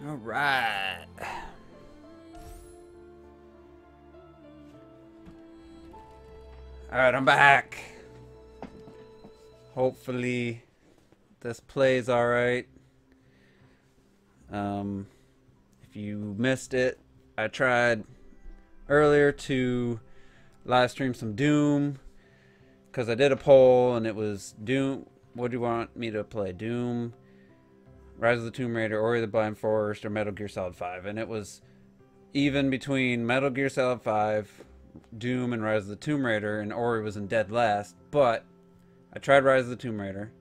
All right. All right, I'm back. Hopefully this plays all right. If you missed it, I tried earlier to live stream some Doom because I did a poll and it was Doom. What do you want me to play? Doom, Rise of the Tomb Raider, Ori the Blind Forest, or Metal Gear Solid 5. And it was even between Metal Gear Solid 5, Doom, and Rise of the Tomb Raider, and Ori was in dead last. But I tried Rise of the Tomb Raider,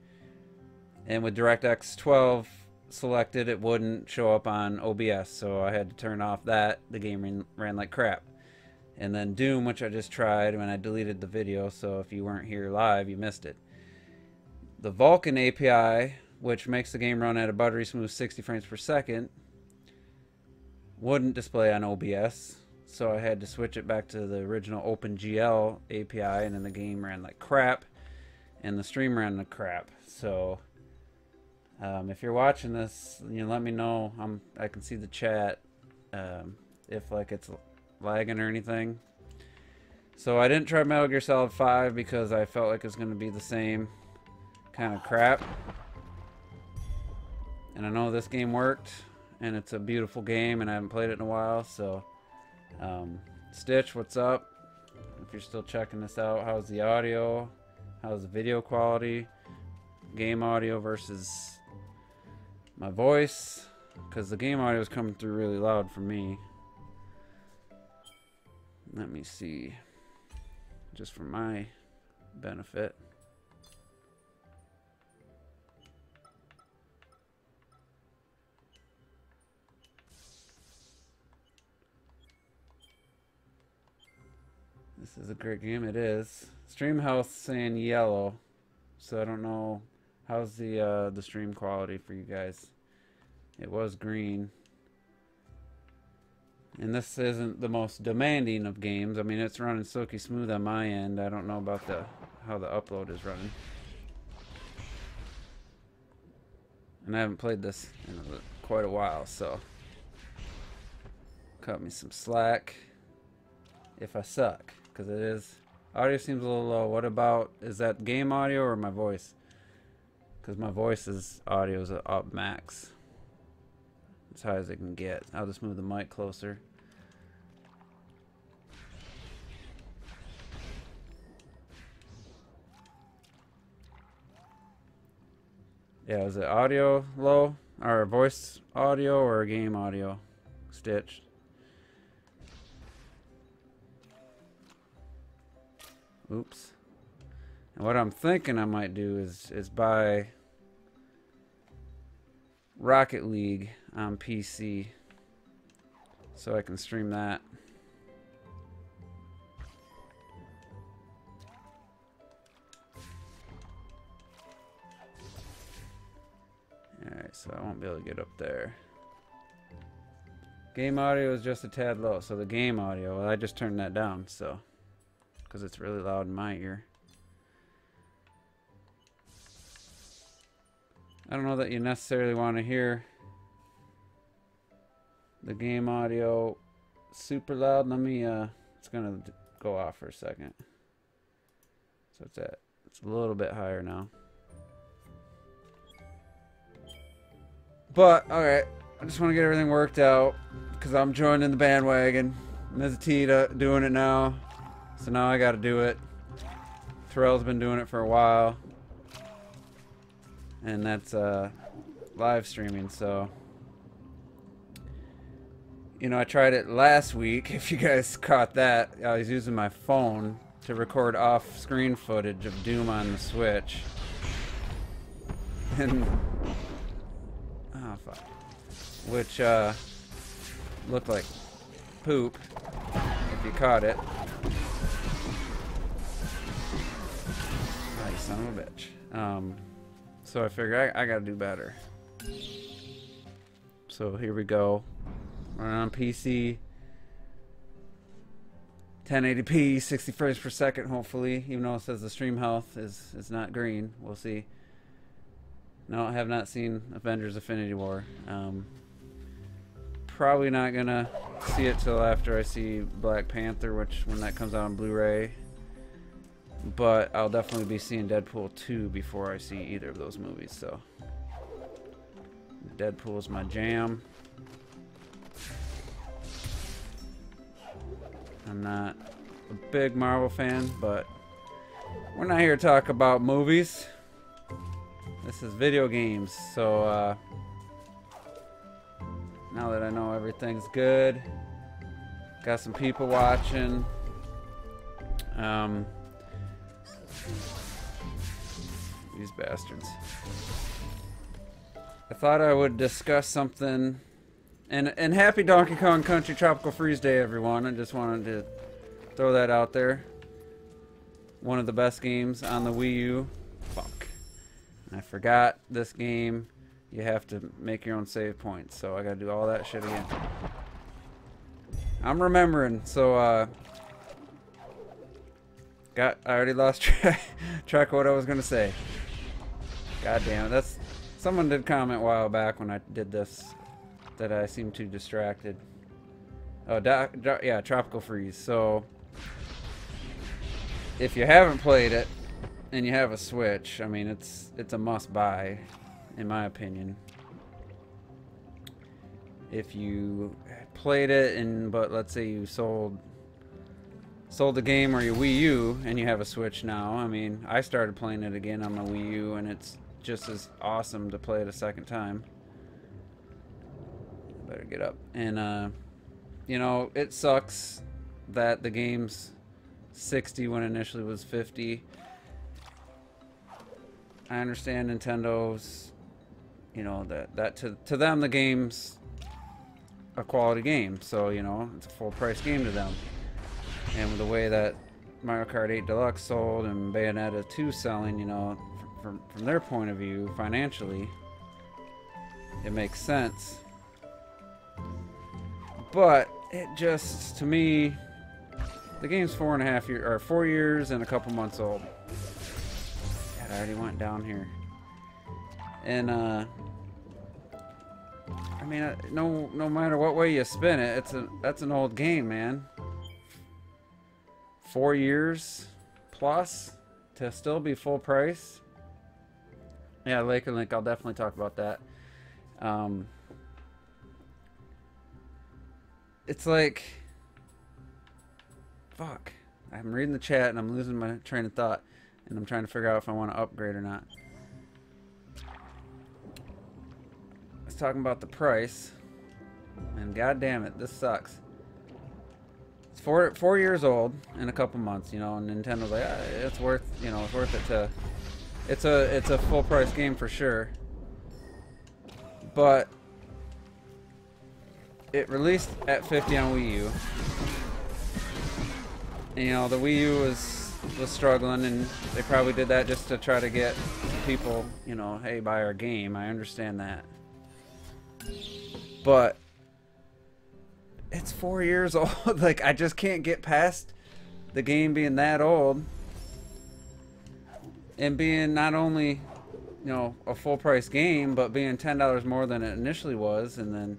and with DirectX 12 selected, it wouldn't show up on OBS, so I had to turn off that. The game ran like crap. And then Doom, which I just tried when I deleted the video, so if you weren't here live, you missed it. The Vulkan API, which makes the game run at a buttery smooth 60 frames per second, wouldn't display on OBS, so I had to switch it back to the original OpenGL API, and then the game ran like crap, and the stream ran like crap. So if you're watching this, let me know. I can see the chat if like it's lagging or anything. So I didn't try Metal Gear Solid 5 because I felt like it's going to be the same kind of crap. And I know this game worked, and it's a beautiful game, and I haven't played it in a while. So Stitch, what's up? If you're still checking this out, how's the audio? How's the video quality? Game audio versus my voice, because the game audio is coming through really loud for me. Let me see, just for my benefit. This is a great game. It is. Stream health saying yellow, so I don't know. How's the stream quality for you guys? It was green. And this isn't the most demanding of games. I mean, it's running silky smooth on my end. I don't know about how the upload is running. And I haven't played this in quite a while, so cut me some slack if I suck, because it is. Audio seems a little low. What about, is that game audio or my voice? Because my voice's audio is up max. As high as it can get. I'll just move the mic closer. Yeah, is it audio low? Or voice audio or game audio? Stitch. Oops. And what I'm thinking I might do is buy Rocket League on PC so I can stream that. Alright, so I won't be able to get up there. Game audio is just a tad low, so the game audio, well, I just turned that down, so because it's really loud in my ear. I don't know that you necessarily want to hear the game audio super loud. Let me it's gonna go off for a second. So it's a little bit higher now. But alright, I just want to get everything worked out because I'm joining the bandwagon. Ms. Tita doing it now, so now I got to do it. Terrell's been doing it for a while, and that's live streaming. So I tried it last week. If you guys caught that, I was using my phone to record off-screen footage of Doom on the Switch, and oh fuck, which looked like poop if you caught it. Oh, you son of a bitch. So I figured I gotta do better. So here we go. Running on PC, 1080p, 60 frames per second, hopefully. Even though it says the stream health is not green, we'll see. No, I have not seen Avengers: Infinity War. probably not gonna see it till after I see Black Panther, which when that comes out on Blu-ray. But I'll definitely be seeing Deadpool 2 before I see either of those movies. So Deadpool is my jam. I'm not a big Marvel fan, but we're not here to talk about movies. This is video games. So now that I know everything's good, got some people watching. These bastards. I thought I would discuss something. And happy Donkey Kong Country Tropical Freeze Day, everyone. I just wanted to throw that out there. One of the best games on the Wii U. Fuck. I forgot this game. You have to make your own save points. So I gotta do all that shit again. I'm remembering. So, I already lost track of what I was gonna say. God damn it. Someone did comment a while back when I did this that I seemed too distracted. Oh, yeah, Tropical Freeze. So, if you haven't played it and you have a Switch, I mean, it's a must-buy, in my opinion. If you played it but let's say you sold the game or your Wii U and you have a Switch now, I mean, I started playing it again on my Wii U and it's just as awesome to play it a second time. Better get up. And you know, it sucks that the game's 60 when it initially was 50. I understand Nintendo's, you know, that to them the game's a quality game, so you know, it's a full price game to them. And with the way that Mario Kart 8 Deluxe sold and Bayonetta 2 selling, you know, from their point of view, financially, it makes sense. But it just, to me, the game's 4 years and a couple months old. God, I already went down here. And I mean, no matter what way you spin it, that's an old game, man. 4 years plus to still be full price. Yeah, Laker Link, I'll definitely talk about that. It's like, fuck. I'm reading the chat and I'm losing my train of thought, and I'm trying to figure out if I want to upgrade or not. I was talking about the price, and god damn it, this sucks. It's 4 years old in a couple months, you know, and Nintendo's like, it's worth, you know, it's worth it to. It's a full price game for sure, but it released at 50 on Wii U. And, you know, the Wii U was struggling, and they probably did that just to try to get people, you know, hey, buy our game. I understand that, but it's 4 years old. Like, I just can't get past the game being that old and being not only, you know, a full price game, but being $10 more than it initially was. And then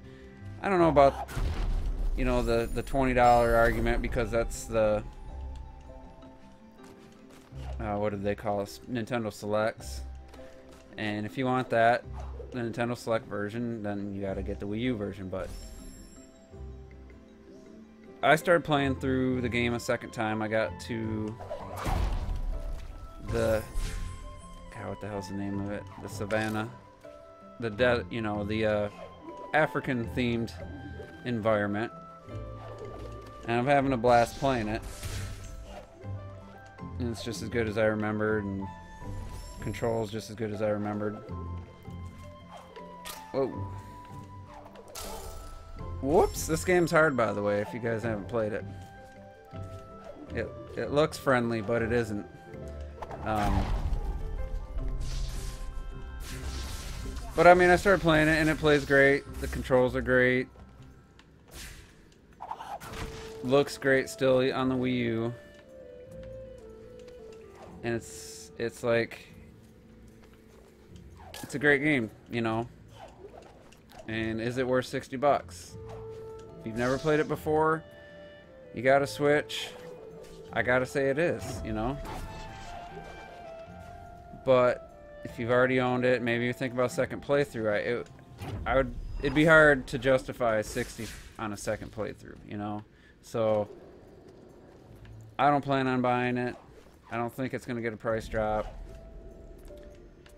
I don't know about, you know, the $20 argument, because that's the what did they call us? Nintendo Selects. And if you want that, the Nintendo Select version, then you got to get the Wii U version. But I started playing through the game a second time. I got to the, God, what the hell's the name of it? The Savannah, you know, the African themed environment, and I'm having a blast playing it. And it's just as good as I remembered, and controls just as good as I remembered. Whoa. Whoops, this game's hard, by the way, if you guys haven't played it. It looks friendly, but it isn't. But I mean, I started playing it and it plays great. The controls are great. Looks great still on the Wii U. And it's like, it's a great game, you know. And is it worth $60? If you've never played it before, you gotta Switch. I gotta say it is, you know. But if you've already owned it, maybe you think about second playthrough. It'd be hard to justify 60 on a second playthrough, you know. So I don't plan on buying it. I don't think it's gonna get a price drop.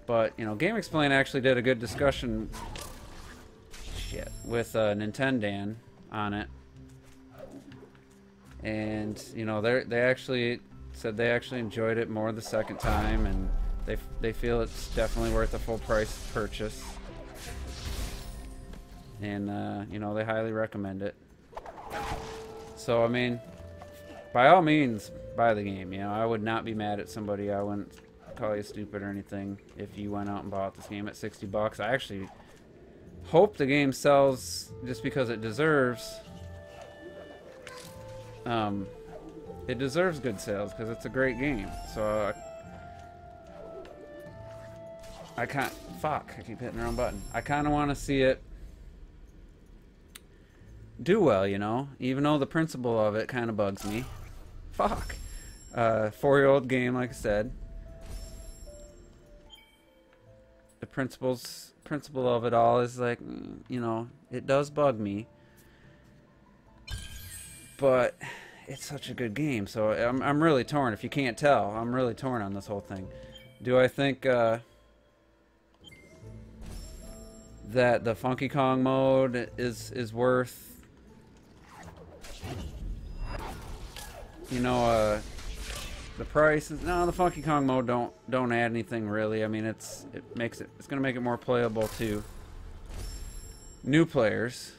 But you know, Game Explain actually did a good discussion with Nintendan on it, and you know they actually said they actually enjoyed it more the second time, and they feel it's definitely worth a full price purchase, and you know, they highly recommend it. So I mean, by all means, buy the game. You know, I would not be mad at somebody. I wouldn't call you stupid or anything if you went out and bought this game at $60. I actually hope the game sells just because it deserves. It deserves good sales because it's a great game. So I can't. Fuck! I keep hitting the wrong button. I kind of want to see it do well, you know. Even though the principle of it kind of bugs me. Fuck. 4-year-old game, like I said. The principle of it all is like, you know, it does bug me, but it's such a good game. So I'm really torn. If you can't tell, I'm really torn on this whole thing. Do I think that the Funky Kong mode is worth, you know, the price? No, the Funky Kong mode don't add anything really. I mean, it's gonna make it more playable to new players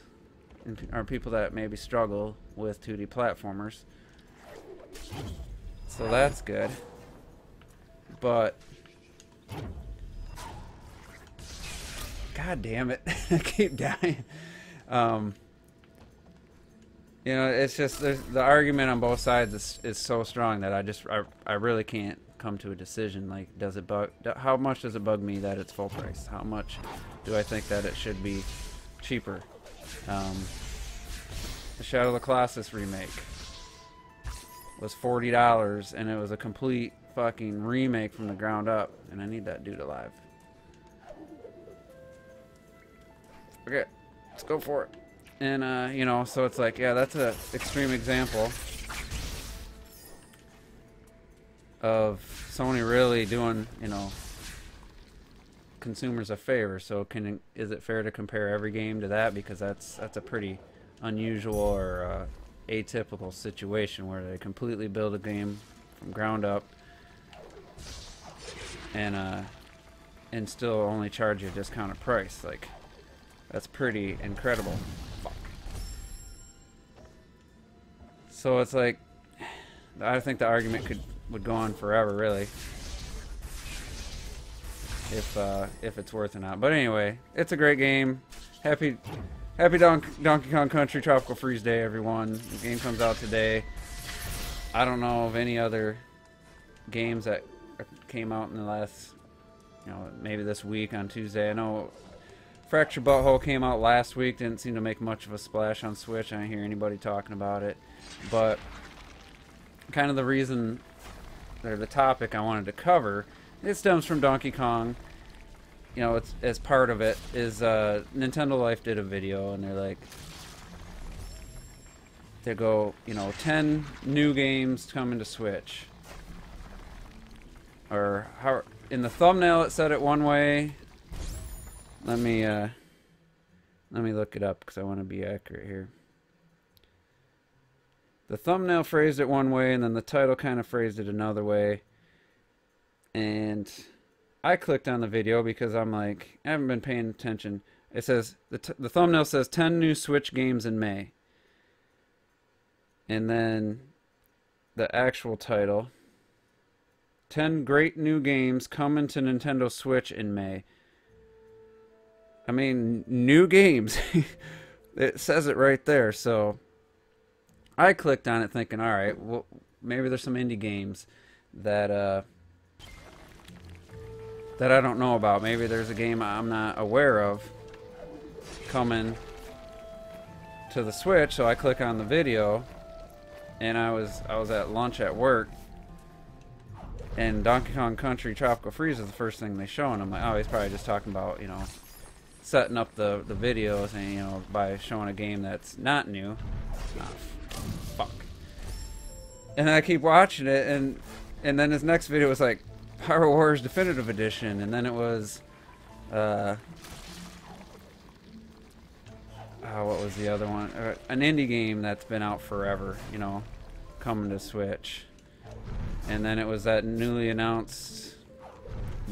or people that maybe struggle with 2D platformers. So that's good. But God damn it, I keep dying. You know, it's just the argument on both sides is so strong that I really can't come to a decision. Like, how much does it bug me that it's full price? How much do I think that it should be cheaper? The Shadow of the Colossus remake was $40, and it was a complete fucking remake from the ground up. And I need that dude alive. Okay, let's go for it. And, you know, so it's like, yeah, that's an extreme example of Sony really doing, you know, consumers a favor. So is it fair to compare every game to that? Because that's a pretty unusual or atypical situation where they completely build a game from ground up and still only charge you a discounted price. Like, that's pretty incredible. So it's like, I think the argument would go on forever, really, if it's worth it or not. But anyway, it's a great game. Happy Donkey Kong Country Tropical Freeze Day, everyone. The game comes out today. I don't know of any other games that came out in the last, you know, maybe this week on Tuesday. I know Fracture Butthole came out last week. Didn't seem to make much of a splash on Switch. I didn't hear anybody talking about it. But kind of the reason, or the topic I wanted to cover, it stems from Donkey Kong. You know, it's as part of it is Nintendo Life did a video, and they're like, they go, you know, 10 new games coming to Switch. Or how in the thumbnail it said it one way. Let me look it up because I want to be accurate here. The thumbnail phrased it one way, and then the title kind of phrased it another way. And I clicked on the video because I'm like, I haven't been paying attention. It says, the thumbnail says 10 new Switch games in May. And then the actual title, 10 great new games coming to Nintendo Switch in May. I mean, new games. It says it right there, so I clicked on it thinking, all right, well, maybe there's some indie games that that I don't know about. Maybe there's a game I'm not aware of coming to the Switch, so I click on the video, and I was at lunch at work, and Donkey Kong Country Tropical Freeze is the first thing they show, and I'm like, oh, he's probably just talking about, you know, setting up the videos, and, you know, by showing a game that's not new. Oh, fuck. And I keep watching it, and then his next video was like Power Wars Definitive Edition, and then it was what was the other one? An indie game that's been out forever, you know, coming to Switch. And then it was that newly announced,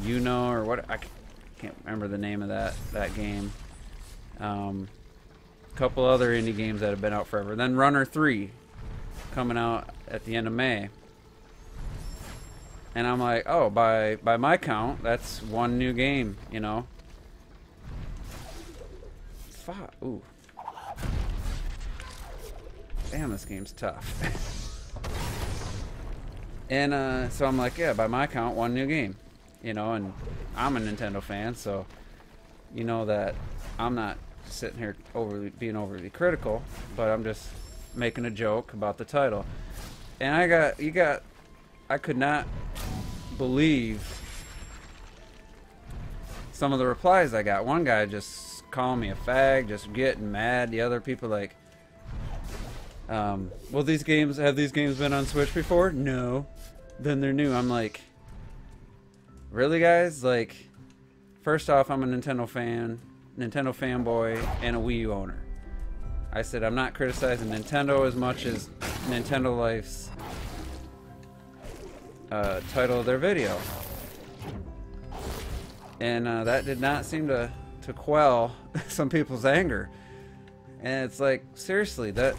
you know, or what, I can't remember the name of that game. Couple other indie games that have been out forever. Then Runner 3 coming out at the end of May. And I'm like, oh, by my count, that's one new game, you know. Fuck. Ooh. Damn, this game's tough. And so I'm like, yeah, by my count, one new game, you know. And I'm a Nintendo fan, so you know that I'm not sitting here being overly critical, but I'm just making a joke about the title. And I could not believe some of the replies I got. One guy just calling me a fag, just getting mad. The other people like, well, have these games been on Switch before? No. Then they're new. I'm like, really, guys? Like, first off, I'm a Nintendo fanboy, and a Wii U owner. I said I'm not criticizing Nintendo as much as Nintendo Life's title of their video. And that did not seem to quell some people's anger. And it's like, seriously, that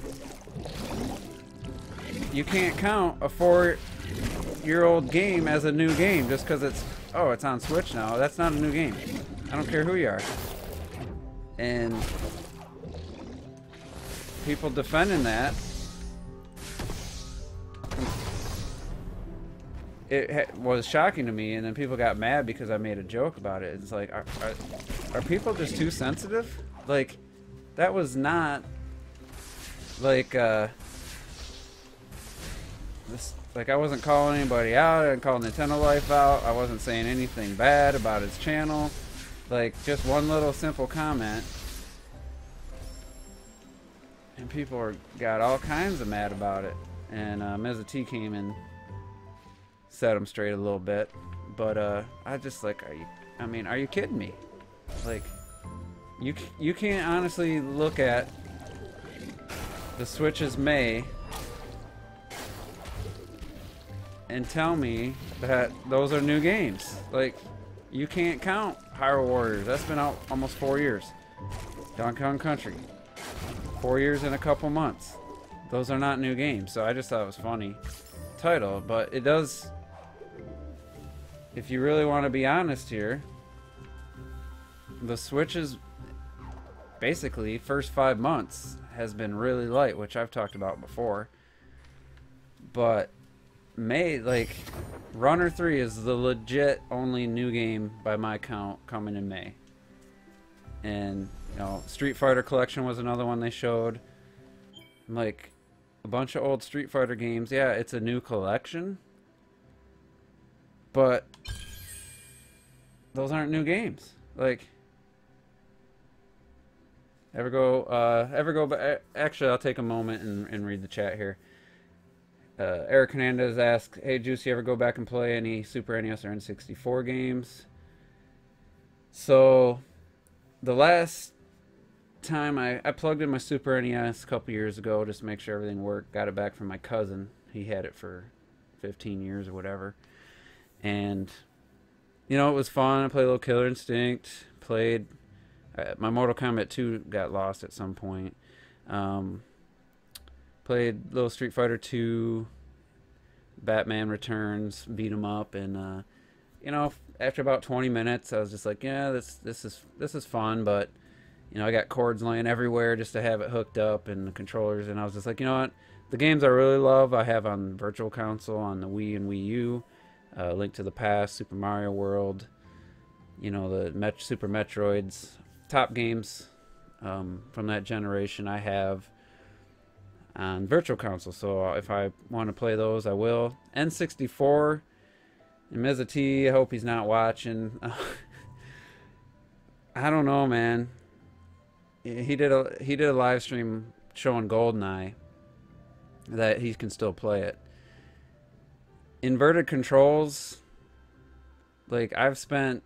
you can't count a 4-year-old game as a new game just because it's on Switch now. That's not a new game. I don't care who you are. And people defending that, it was shocking to me. And then people got mad because I made a joke about it. It's like, are people just too sensitive? Like, that was not like like I wasn't calling anybody out. I didn't call Nintendo Life out. I wasn't saying anything bad about his channel. Like, just one little simple comment, and people got all kinds of mad about it. And Ms. T came and set him straight a little bit. But I just like, are you kidding me? Like, you can't honestly look at the Switch's May and tell me that those are new games. Like, you can't count Hyrule Warriors. That's been out almost 4 years. Donkey Kong Country, 4 years and a couple months. Those are not new games. So I just thought it was funny title, but it does. If you really want to be honest here, the Switch's basically first 5 months has been really light, which I've talked about before. But May, like, Runner 3 is the legit only new game by my count coming in May. And, you know, Street Fighter Collection was another one they showed. Like, a bunch of old Street Fighter games. Yeah, it's a new collection, but those aren't new games. Like, actually, I'll take a moment and read the chat here. Eric Hernandez asks, hey Juice, you ever go back and play any Super NES or N64 games? So the last time I plugged in my Super NES a couple years ago just to make sure everything worked. Got it back from my cousin. He had it for 15 years or whatever. And, you know, it was fun. I played a little Killer Instinct. Played my Mortal Kombat 2 got lost at some point. Played little Street Fighter 2, Batman Returns, beat 'em up, and you know, after about 20 minutes, I was just like, yeah, this is fun, but you know, I got cords laying everywhere just to have it hooked up and the controllers, and I was just like, you know what, the games I really love, I have on Virtual Console on the Wii and Wii U, Link to the Past, Super Mario World, you know, the Super Metroids, top games from that generation I have. on Virtual Console. So if I want to play those, I will. N64 and Mizza T, I hope he's not watching. I don't know, man. He did a live stream showing GoldenEye that he can still play it. Inverted controls, like I've spent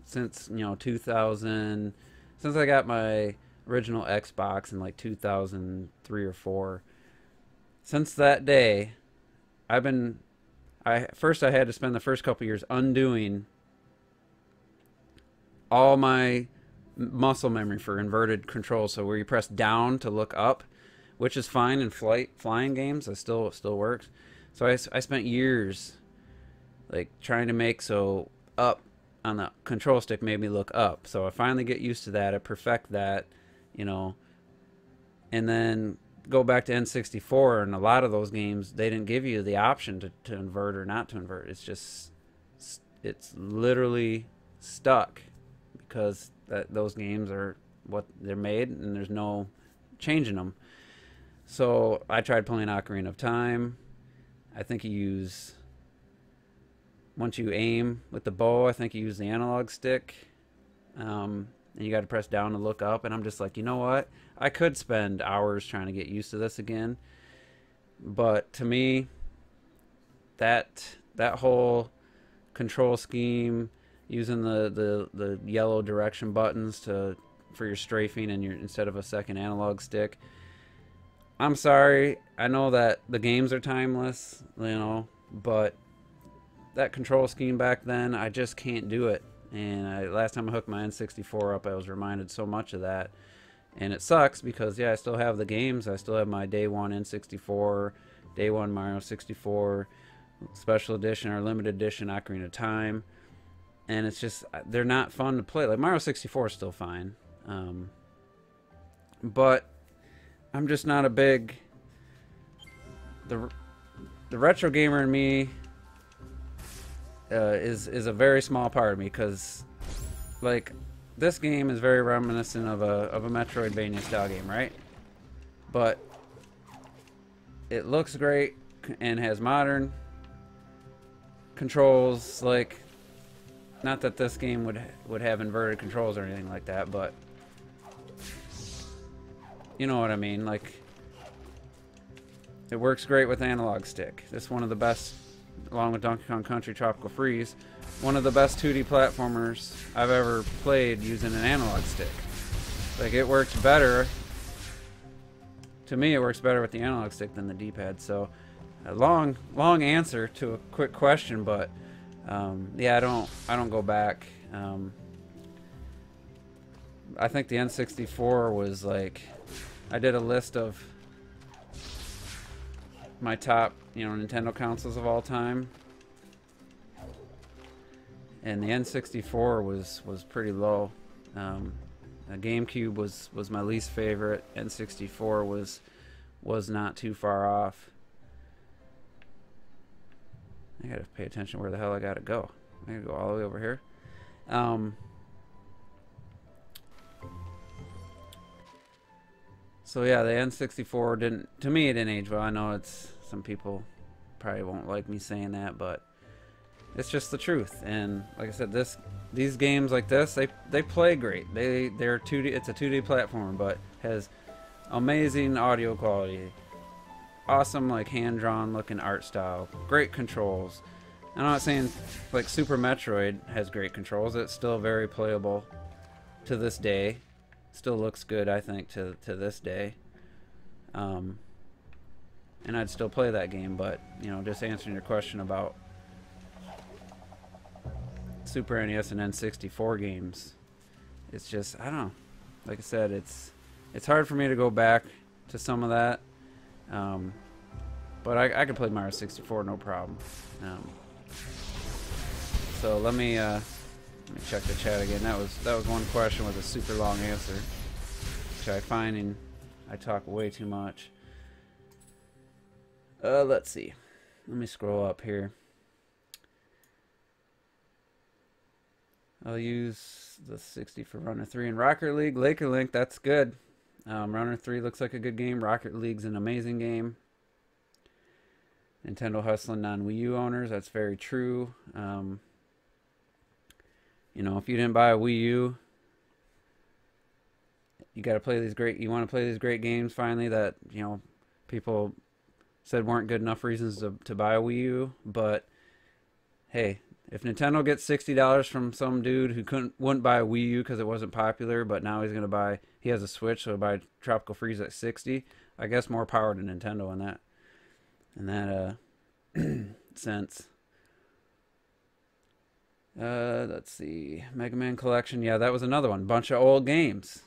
since 2000, since I got my original Xbox in like 2003 or 4. Since that day, I had to spend the first couple years undoing all my muscle memory for inverted controls. So where you press down to look up, which is fine in flying games, it still works. So I spent years like trying to make so up on the control stick made me look up. So I finally get used to that. I perfect that, and then go back to N64, and a lot of those games they didn't give you the option to invert or not to invert. It's literally stuck because those games are what they're made, and there's no changing them. So I tried playing Ocarina of Time. I think once you aim with the bow, I think you use the analog stick, and you got to press down to look up. And I'm just like, you know what? I could spend hours trying to get used to this again, but to me, that whole control scheme, using the yellow direction buttons for your strafing and instead of a second analog stick. I'm sorry, I know that the games are timeless, but that control scheme back then, I just can't do it. And last time I hooked my N64 up, I was reminded so much of that. And it sucks because, yeah, I still have the games. I still have my day one N64, day one Mario 64, special edition or limited edition Ocarina of Time. And it's just, they're not fun to play. Like Mario 64 is still fine. But I'm just not a big... The retro gamer in me is a very small part of me, because like this game is very reminiscent of a Metroidvania style game, right? But it looks great and has modern controls. Like, not that this game would have inverted controls or anything like that, but you know what I mean. Like, it works great with analog stick. This is one of the best, along with Donkey Kong Country Tropical Freeze, one of the best 2D platformers I've ever played using an analog stick. Like, it works better. To me, it works better with the analog stick than the D-pad. So, a long answer to a quick question, but yeah, I don't go back. I think the N64 was like, I did a list of my top, Nintendo consoles of all time, and the N64 was pretty low. GameCube was my least favorite. N64 was not too far off. I gotta pay attention where the hell I gotta go. I gotta go all the way over here. So yeah, the N64 to me it didn't age well. I know some people probably won't like me saying that, but it's just the truth. And like I said, these games like this, they play great. They're 2D. It's a 2D platform, but has amazing audio quality, awesome like hand-drawn looking art style, great controls. I'm not saying like Super Metroid has great controls. It's still very playable to this day. Still looks good, I think, to this day. And I'd still play that game, but just answering your question about Super NES and N64 games, it's just, I don't know. Like I said, it's hard for me to go back to some of that. But I could play Mario 64 no problem. So let me check the chat again. That was one question with a super long answer, which I find I talk way too much. Let's see. Let me scroll up here. I'll use the 60 for Runner 3 in Rocket League. Laker Link, that's good. Runner 3 looks like a good game. Rocket League's an amazing game. Nintendo hustling non-Wii U owners. That's very true. You know, if you didn't buy a Wii U, you got to play these great. You want to play these great games finally that, you know, people said weren't good enough reasons to buy a Wii U. But hey, if Nintendo gets $60 from some dude who wouldn't buy a Wii U because it wasn't popular, but now he's gonna buy, he has a Switch, so he'll buy Tropical Freeze at 60. I guess more power to Nintendo in that sense. Let's see, Mega Man Collection. Yeah, that was another one. Bunch of old games.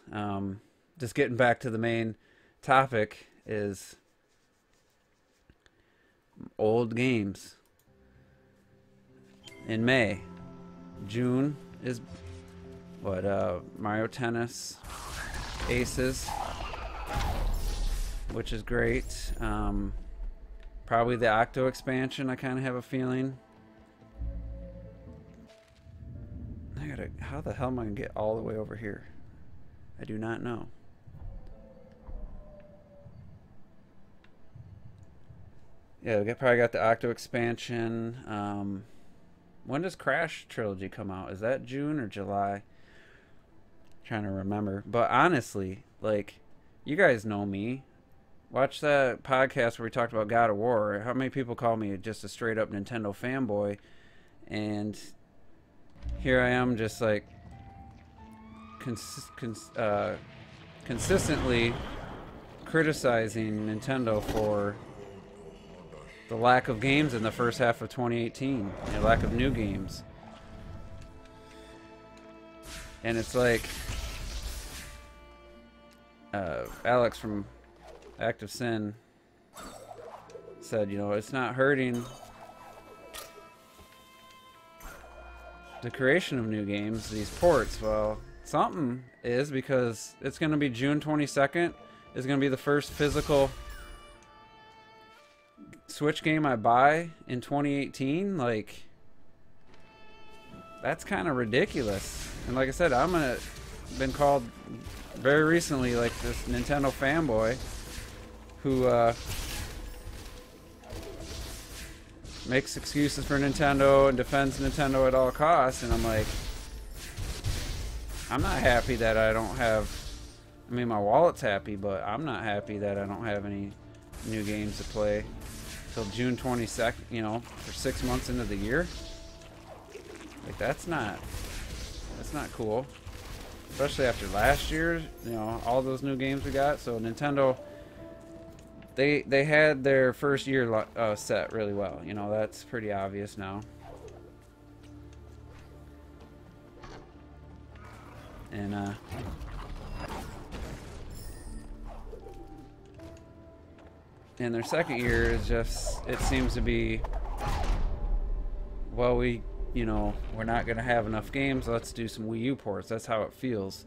Just getting back to the main topic is old games. In May. June is what, Mario Tennis Aces, which is great. Probably the Octo expansion, I kind of have a feeling. How the hell am I gonna get all the way over here? I do not know. Yeah, we probably got the Octo expansion. When does Crash Trilogy come out? Is that June or July? Trying to remember. But honestly, like, you guys know me. Watch that podcast where we talked about God of War. How many people call me just a straight up Nintendo fanboy? And here I am just like consistently criticizing Nintendo for the lack of games in the first half of 2018, the lack of new games. And it's like Alex from Active Sin said, you know, it's not hurting the creation of new games, these ports. Well, something is, because it's going to be June 22nd. It's going to be the first physical Switch game I buy in 2018. Like, that's kind of ridiculous. And like I said, been called very recently like this Nintendo fanboy who makes excuses for Nintendo and defends Nintendo at all costs. And I'm like, I'm not happy that I don't have, I mean, my wallet's happy, but I'm not happy that I don't have any new games to play till June 22nd, you know, for 6 months into the year. Like, that's not cool. Especially after last year, you know, all those new games we got. So Nintendo, they had their first year set really well. You know, that's pretty obvious now. And their second year is just, it seems to be, well, you know, we're not going to have enough games, let's do some Wii U ports. That's how it feels.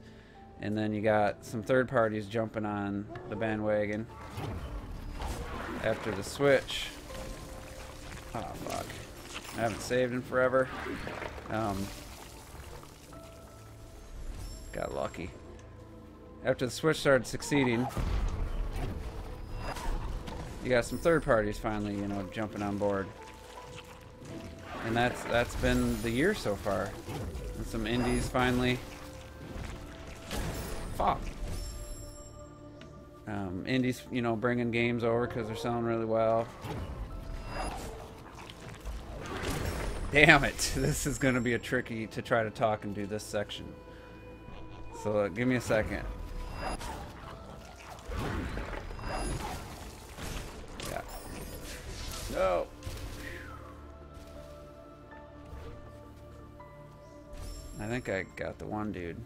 And then you got some third parties jumping on the bandwagon after the Switch. Oh, fuck. I haven't saved in forever. Got lucky. After the Switch started succeeding, you got some third parties finally, you know, jumping on board. And that's been the year so far. And some indies finally. Fuck. Indies, you know, bringing games over because they're selling really well. Damn it. This is going to be a tricky to try to talk and do this section. So give me a second. Yeah. No. I think I got the one dude.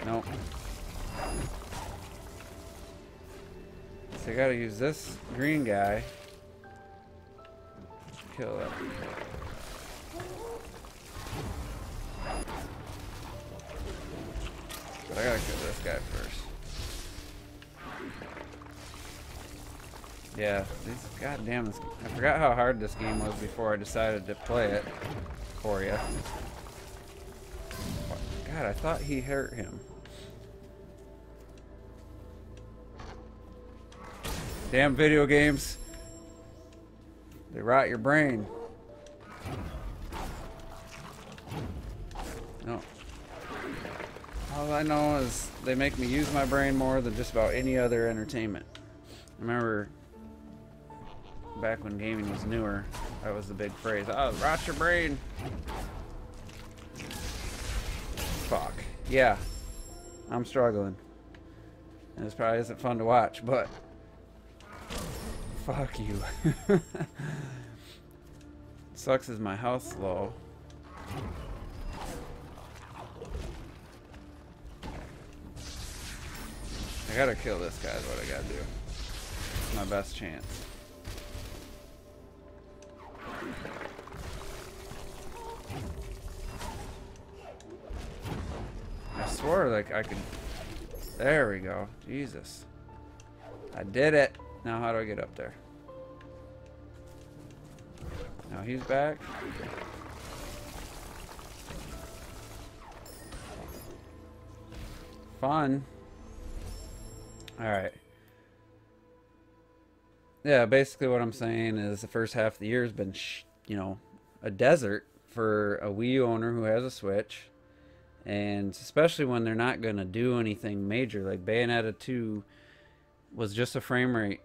Nope. So I gotta use this green guy. Kill that. But I gotta kill this guy first. Yeah, goddamn this. I forgot how hard this game was before I decided to play it for you. God, I thought he hurt him. Damn video games. They rot your brain. No. All I know is they make me use my brain more than just about any other entertainment. I remember back when gaming was newer, that was the big phrase. Oh, rot your brain. Fuck. Yeah. I'm struggling. And this probably isn't fun to watch, but fuck you. Sucks is my health's low. I gotta kill this guy is what I gotta do. It's my best chance. I swore like I could. There we go. Jesus. I did it. Now how do I get up there? Now he's back. Fun. Alright. Yeah, basically what I'm saying is the first half of the year has been, you know, a desert for a Wii U owner who has a Switch. And especially when they're not going to do anything major. Like Bayonetta 2 was just a frame rate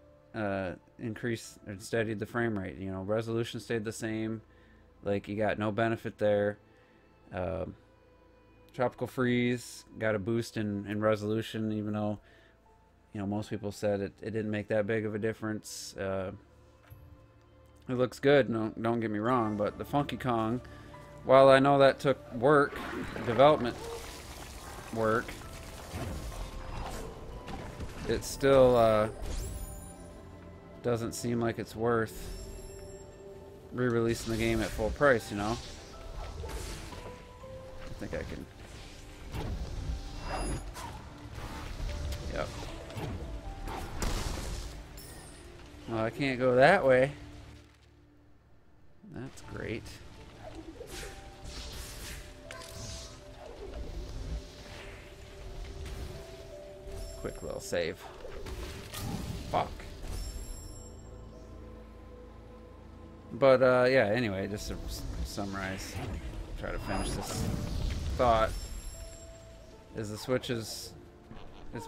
increase, or steadied the frame rate. You know, resolution stayed the same. Like, you got no benefit there. Tropical Freeze got a boost in resolution, even though, you know, most people said it didn't make that big of a difference. It looks good, no, don't get me wrong, but the Funky Kong, while I know that took work, development work, it still doesn't seem like it's worth re-releasing the game at full price, you know? I think I can... Yep. Well, I can't go that way. That's great. Quick little save. Fuck. But, yeah, anyway, just to summarize, try to finish this thought, is the Switch it's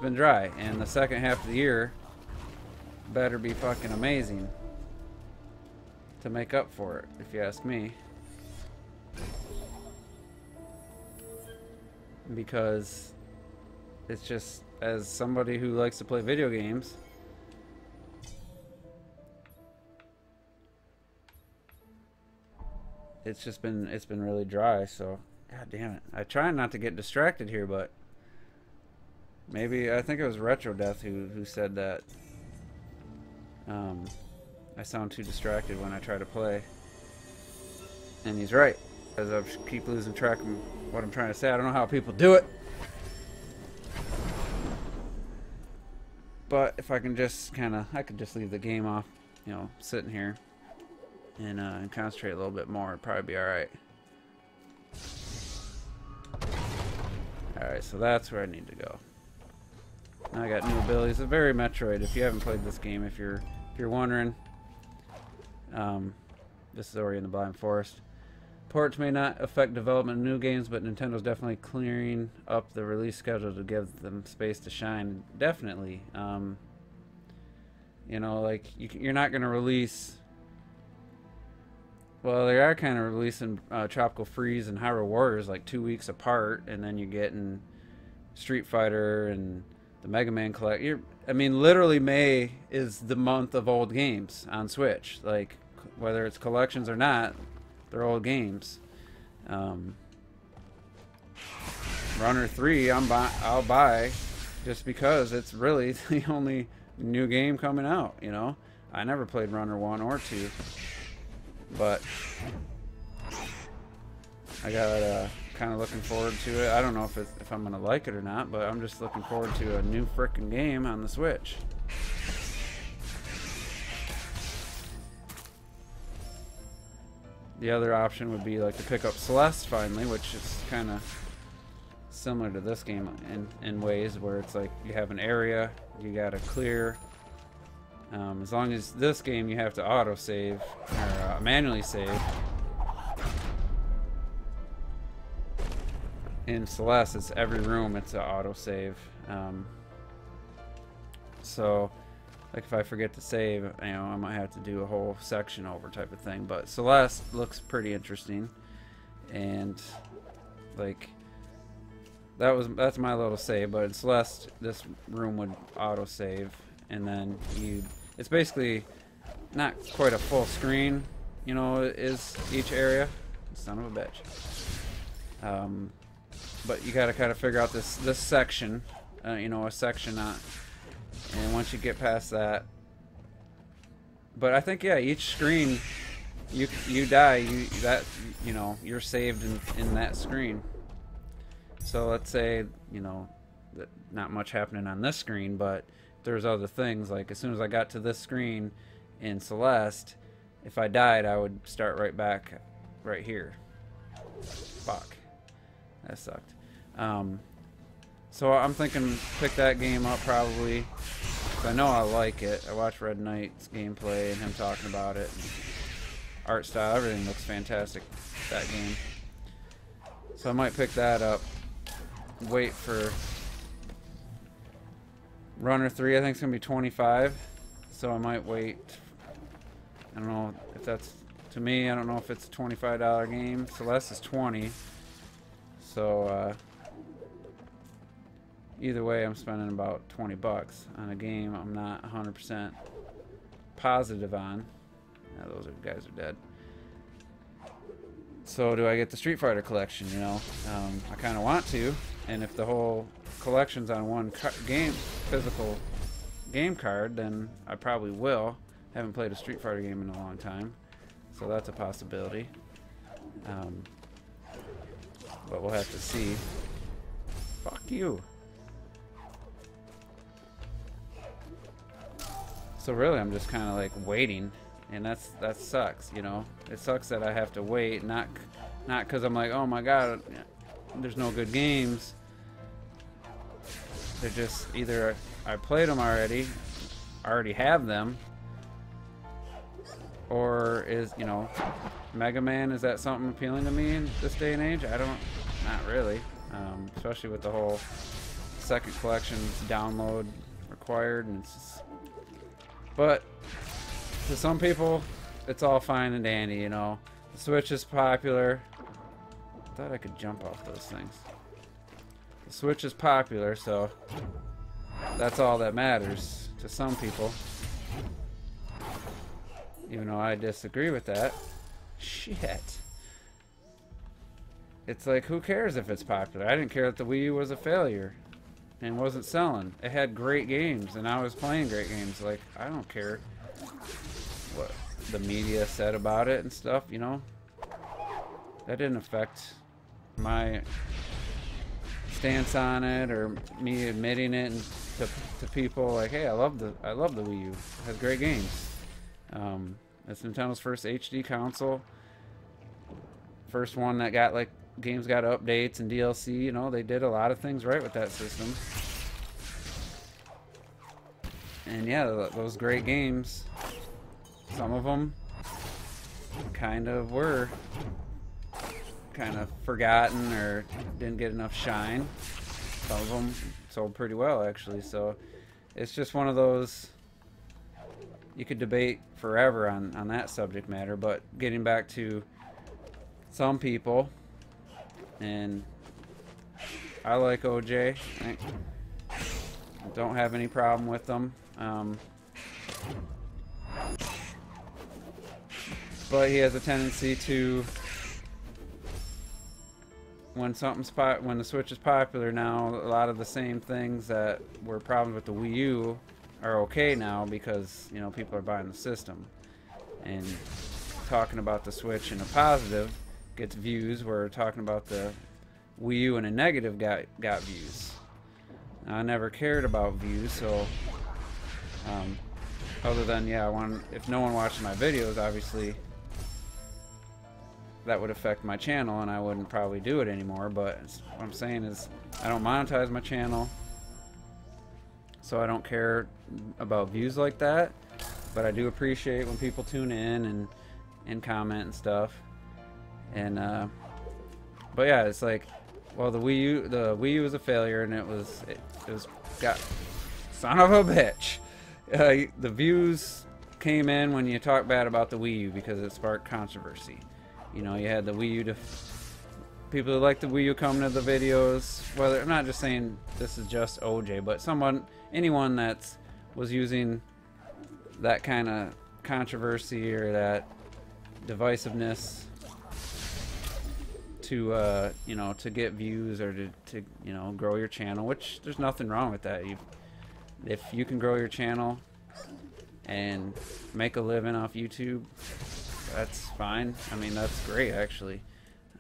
been dry, and the second half of the year better be fucking amazing to make up for it, if you ask me. Because it's just, as somebody who likes to play video games, it's been really dry. So god damn it, I try not to get distracted here, but maybe, I think it was Retro Death who said that I sound too distracted when I try to play, and he's right, as I keep losing track of what I'm trying to say. I don't know how people do it, but if I can just I could just leave the game off, you know, sitting here and concentrate a little bit more, it'd probably be alright. Alright, so that's where I need to go. Now I got new abilities. It's very Metroid. If you haven't played this game, if you're wondering, this is Ori and the Blind Forest. Ports may not affect development of new games, but Nintendo's definitely clearing up the release schedule to give them space to shine. Definitely. You know, like, you're not going to release... Well, they are kind of releasing Tropical Freeze and Hyrule Warriors like 2 weeks apart, and then you're getting Street Fighter and the Mega Man Collect. I mean, literally May is the month of old games on Switch. Like, whether it's collections or not, they're old games. Runner 3, I'll buy just because it's really the only new game coming out, you know? I never played Runner 1 or 2. But I got kind of looking forward to it. I don't know if I'm gonna like it or not, but I'm just looking forward to a new frickin' game on the Switch. The other option would be like to pick up Celeste finally, which is kind of similar to this game in ways where it's like you have an area you gotta clear. As long as this game you have to auto save or manually save. In Celeste, it's every room it's an auto save. So like if I forget to save, you know, I might have to do a whole section over type of thing. But Celeste looks pretty interesting, and like that's my little save. But in Celeste, this room would auto save, and then it's basically not quite a full screen, you know, is each area. Son of a bitch. But you got to kind of figure out this section, you know, a section on. And once you get past that, but I think, yeah, each screen you die, you know, you're saved in that screen. So let's say, you know, that not much happening on this screen, but there's other things, like as soon as I got to this screen in Celeste, if I died, I would start right back right here. Fuck, that sucked. So I'm thinking pick that game up probably. I know I like it. I watched Red Knight's gameplay and him talking about it. Art style, everything looks fantastic, that game. So I might pick that up. Wait for Runner 3. I think it's going to be 25. So I might wait. I don't know if that's, to me, I don't know if it's a $25 game. Celeste is 20. So, either way, I'm spending about 20 bucks on a game I'm not 100% positive on. Yeah, those guys are dead. So do I get the Street Fighter collection, you know? I kind of want to, and if the whole collection's on one physical game card, then I probably will. Haven't played a Street Fighter game in a long time, so that's a possibility. But we'll have to see. Fuck you. So really, I'm just kind of like waiting, and that sucks, you know. It sucks that I have to wait, not because I'm like, oh my god, there's no good games. They're just either I played them already have them, or is, you know, Mega Man, is that something appealing to me in this day and age? Not really, especially with the whole second collection's download required, and it's just, but to some people, it's all fine and dandy, you know. The Switch is popular. I thought I could jump off those things. The Switch is popular, so that's all that matters to some people. Even though I disagree with that. Shit. It's like, who cares if it's popular? I didn't care that the Wii U was a failure and wasn't selling. It had great games, and I was playing great games. Like, I don't care what the media said about it and stuff, you know. That didn't affect my stance on it or me admitting it to people. Like, hey, I love the Wii U. It has great games. It's Nintendo's first HD console. First one that got, like, games got updates and DLC, you know. They did a lot of things right with that system. And yeah, those great games, some of them kind of were kind of forgotten or didn't get enough shine. Some of them sold pretty well, actually. So it's just one of those, you could debate forever on that subject matter. But getting back to some people, and I like OJ. I don't have any problem with them. But he has a tendency to, when the Switch is popular now, a lot of the same things that were problems with the Wii U are okay now because, you know, people are buying the system. And talking about the Switch in a positive gets views, where talking about the Wii U in a negative got views. Now, I never cared about views, so other than, yeah, if no one watches my videos, obviously that would affect my channel, and I wouldn't probably do it anymore. But what I'm saying is, I don't monetize my channel, so I don't care about views like that. But I do appreciate when people tune in and comment and stuff. And but yeah, it's like, well, the Wii U was a failure, and it was got, son of a bitch. The views came in when you talk bad about the Wii U because it sparked controversy. You know, you had the Wii U people who like the Wii U come to the videos. Whether, I'm not just saying this is just OJ, but anyone that was using that kind of controversy or that divisiveness to you know, to get views or to you know, grow your channel, which there's nothing wrong with that. If you can grow your channel and make a living off YouTube, that's fine. I mean, that's great, actually.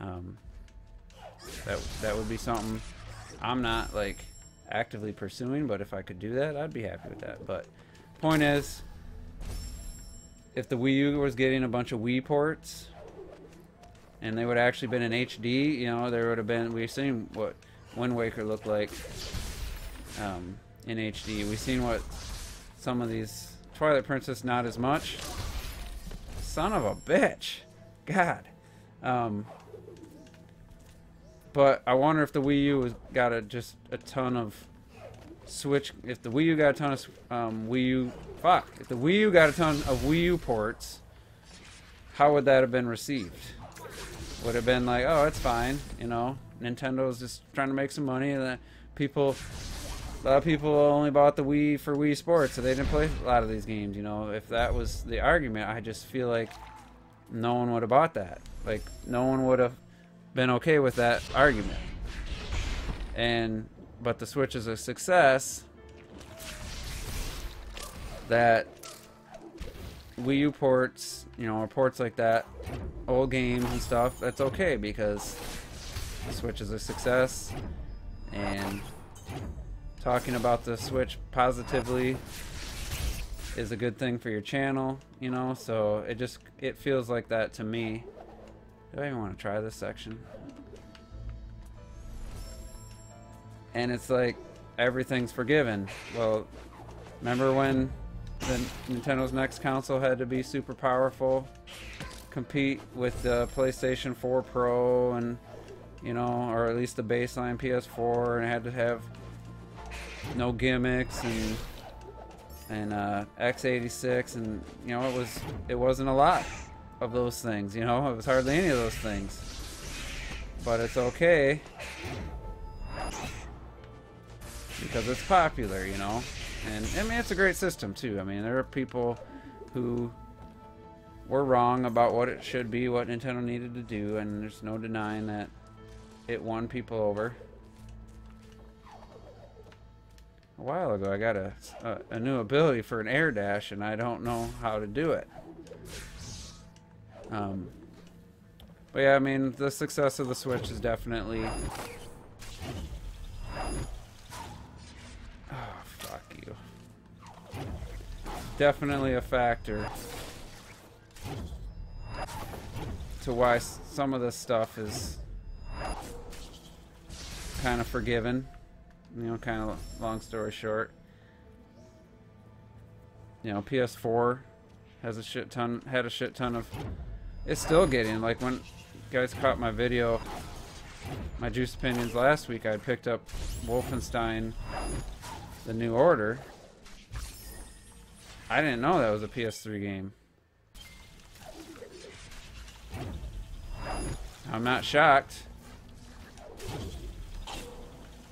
That would be something I'm not like actively pursuing, but if I could do that, I'd be happy with that. But point is, if the Wii U was getting a bunch of Wii ports and they would have actually been in HD, you know, there would have been, we've seen what Wind Waker looked like in HD. We've seen what some of these, Twilight Princess not as much. Son of a bitch. God. But I wonder if the Wii U got just a ton of Switch. If the Wii U got a ton of if the Wii U got a ton of Wii U ports, how would that have been received? Would have been like, oh, it's fine, you know, Nintendo's just trying to make some money, and that a lot of people only bought the Wii for Wii Sports, so they didn't play a lot of these games, you know. If that was the argument, I just feel like no one would have bought that. Like, no one would have been okay with that argument. But the Switch is a success, that Wii U ports, you know, or ports like that, old games and stuff, that's okay because the Switch is a success. And talking about the Switch positively is a good thing for your channel, you know. So it feels like that to me. Do I even want to try this section? And it's like everything's forgiven. Well, remember when the Nintendo's next console had to be super powerful, compete with the PlayStation 4 Pro, and you know, or at least the baseline PS4, and it had to have no gimmicks and x86, and you know, it wasn't a lot of those things, you know. It was hardly any of those things, but it's okay because it's popular, you know. And I mean, it's a great system too. I mean, there are people who were wrong about what it should be, what Nintendo needed to do, and there's no denying that it won people over. A while ago, I got a new ability for an air dash, and I don't know how to do it. But yeah, I mean, the success of the Switch is definitely... Oh, fuck you. Definitely a factor to why some of this stuff is kind of forgiven. You know, kind of long story short. You know, PS4 has had a shit ton of... It's still getting, like, when you guys caught my video, my Juice Opinions last week, I picked up Wolfenstein The New Order. I didn't know that was a PS3 game. I'm not shocked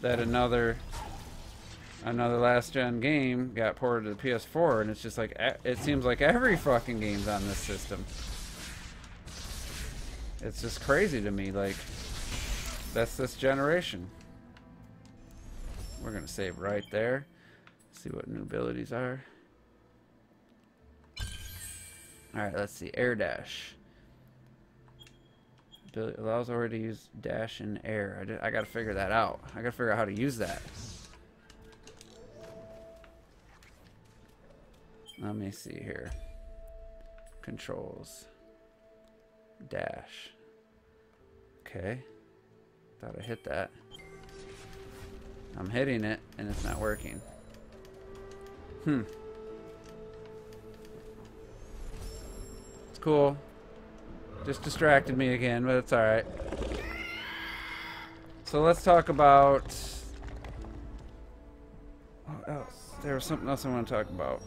that another last gen game got ported to the PS4, and it's just like, it seems like every fucking game's on this system. It's just crazy to me. Like, that's this generation. We're gonna save right there. See what new abilities are. Alright, let's see. Air dash. Ability allows already to use dash in air. I gotta figure that out. I gotta figure out how to use that. Let me see here. Controls. Dash. Okay. Thought I hit that. I'm hitting it, and it's not working. It's cool. Just distracted me again, but it's alright. So let's talk about... what else? There was something else I want to talk about.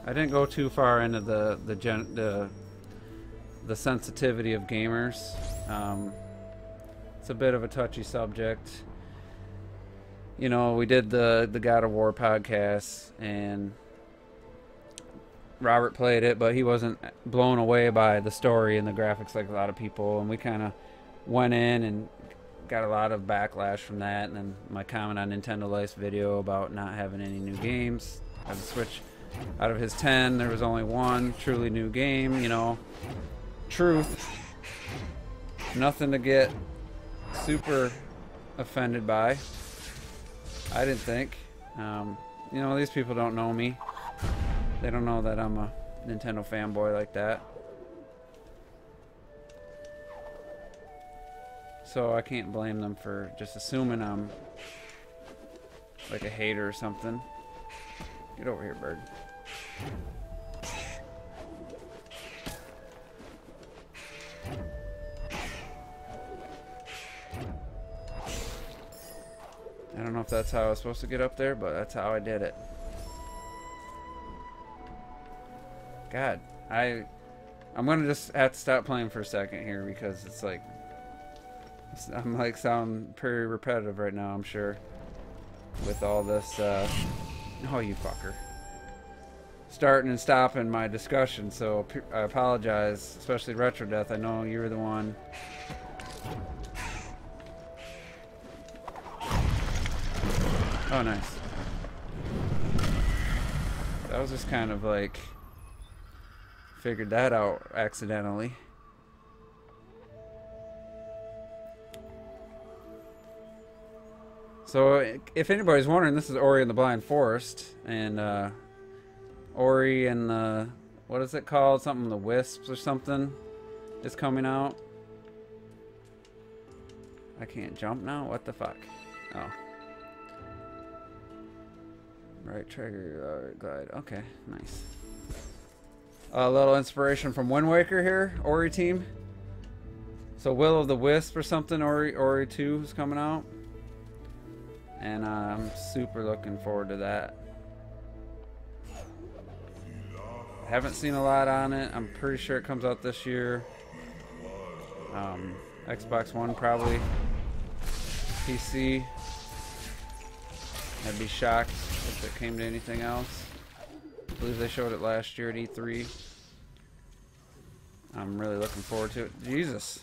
I didn't go too far into the sensitivity of gamers. It's a bit of a touchy subject. You know, we did the God of War podcast, and Robert played it, but he wasn't blown away by the story and the graphics like a lot of people, and we kind of went in and got a lot of backlash from that. And then my comment on Nintendo Life's video about not having any new games. As a Switch, out of his 10, there was only one truly new game, you know. Truth. Nothing to get super offended by. I didn't think. You know, these people don't know me. They don't know that I'm a Nintendo fanboy like that. So I can't blame them for just assuming I'm like a hater or something. Get over here, bird. I don't know if that's how I was supposed to get up there, but that's how I did it. God, I'm gonna just have to stop playing for a second here because it's like I'm like sounding pretty repetitive right now, I'm sure, with all this oh, you fucker, starting and stopping my discussion. So I apologize, especially Retro Death. I know you were the one. Oh, nice. That was just kind of like figured that out accidentally. So if anybody's wondering, this is Ori and the Blind Forest, and Ori and the, what is it called? Something, the Wisps or something is coming out. I can't jump now? What the fuck? Oh. Right trigger, glide. Okay, nice. A little inspiration from Wind Waker here, Ori team. So Will of the Wisp or something, Ori 2 is coming out. And I'm super looking forward to that. Haven't seen a lot on it. I'm pretty sure it comes out this year. Xbox One probably. PC. I'd be shocked if it came to anything else. I believe they showed it last year at E3. I'm really looking forward to it. Jesus.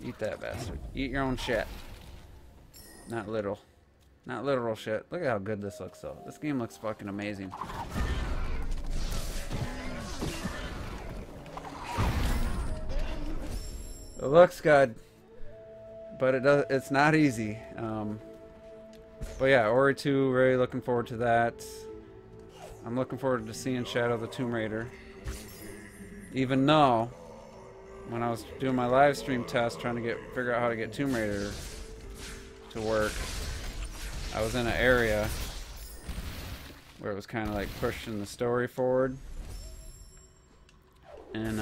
Eat that bastard. Eat your own shit. Not literal. Not literal shit. Look at how good this looks though. This game looks fucking amazing. It looks good, but it's not easy. But yeah, Ori 2, really looking forward to that. I'm looking forward to seeing Shadow of the Tomb Raider. Even though when I was doing my live stream test trying to figure out how to get Tomb Raider to work, I was in an area where it was kind of like pushing the story forward. And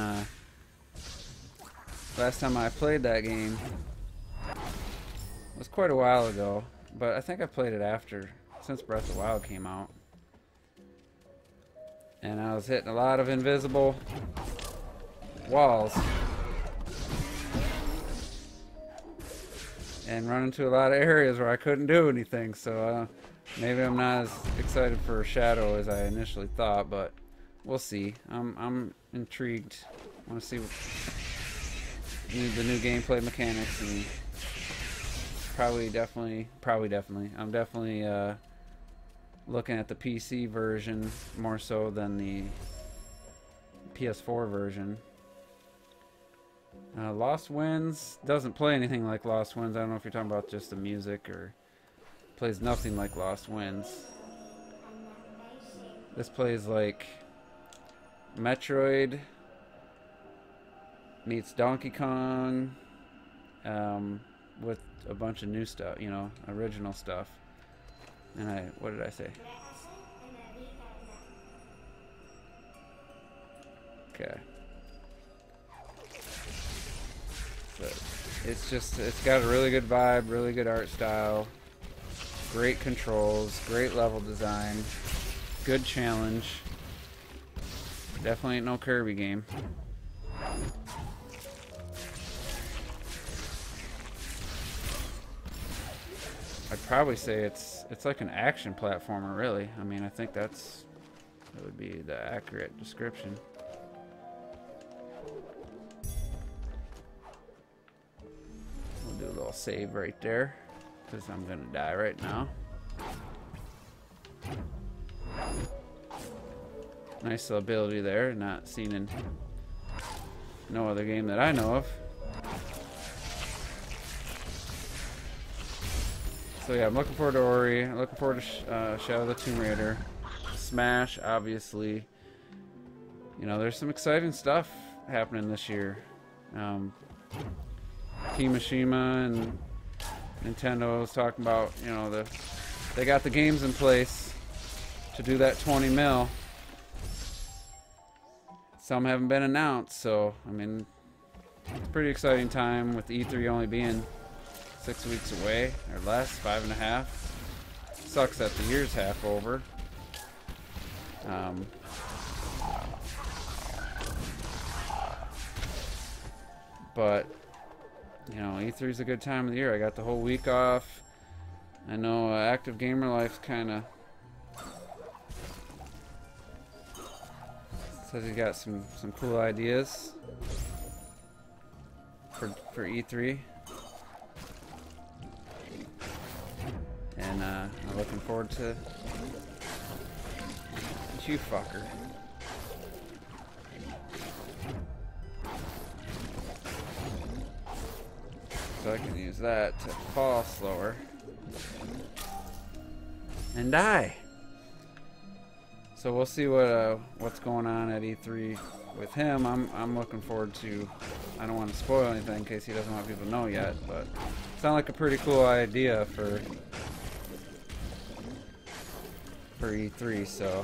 last time I played that game was quite a while ago, but I think I played it after, since Breath of the Wild came out. And I was hitting a lot of invisible walls and running into a lot of areas where I couldn't do anything. So maybe I'm not as excited for Shadow as I initially thought, but we'll see. I'm intrigued. I want to see what the new gameplay mechanics, and definitely. I'm definitely looking at the PC version more so than the PS4 version. Lost Winds doesn't play anything like Lost Winds. I don't know if you're talking about just the music, or plays nothing like Lost Winds. This plays like Metroid meets Donkey Kong, with a bunch of new stuff, you know, original stuff. And what did I say? Okay. So it's got a really good vibe, really good art style, great controls, great level design, good challenge. Definitely ain't no Kirby game. I'd probably say it's like an action platformer, really. I mean, I think that would be the accurate description. We'll do a little save right there, because I'm gonna die right now. Nice little ability there, not seen in no other game that I know of. So yeah, I'm looking forward to Ori. I'm looking forward to Shadow of the Tomb Raider. Smash, obviously. You know, there's some exciting stuff happening this year. Kimishima and Nintendo was talking about, you know, they got the games in place to do that 20 mil. Some haven't been announced, so I mean, it's a pretty exciting time with E3 only being 6 weeks away or less, 5.5. Sucks that the year's half over. But you know, E3 is a good time of the year. I got the whole week off. I know active gamer life's kind of says he got some cool ideas for E3. And I'm looking forward to you, fucker. So I can use that to fall slower and die. So we'll see what's going on at E3 with him. I'm looking forward to. I don't want to spoil anything in case he doesn't want people to know yet, but it sounds like a pretty cool idea for E3. So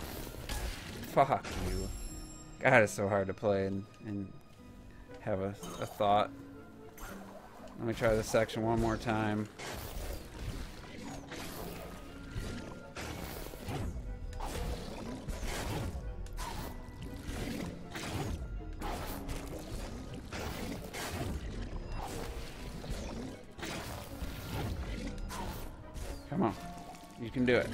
fuck you. God, it's so hard to play and have a thought. Let me try this section one more time. Come on. You can do it.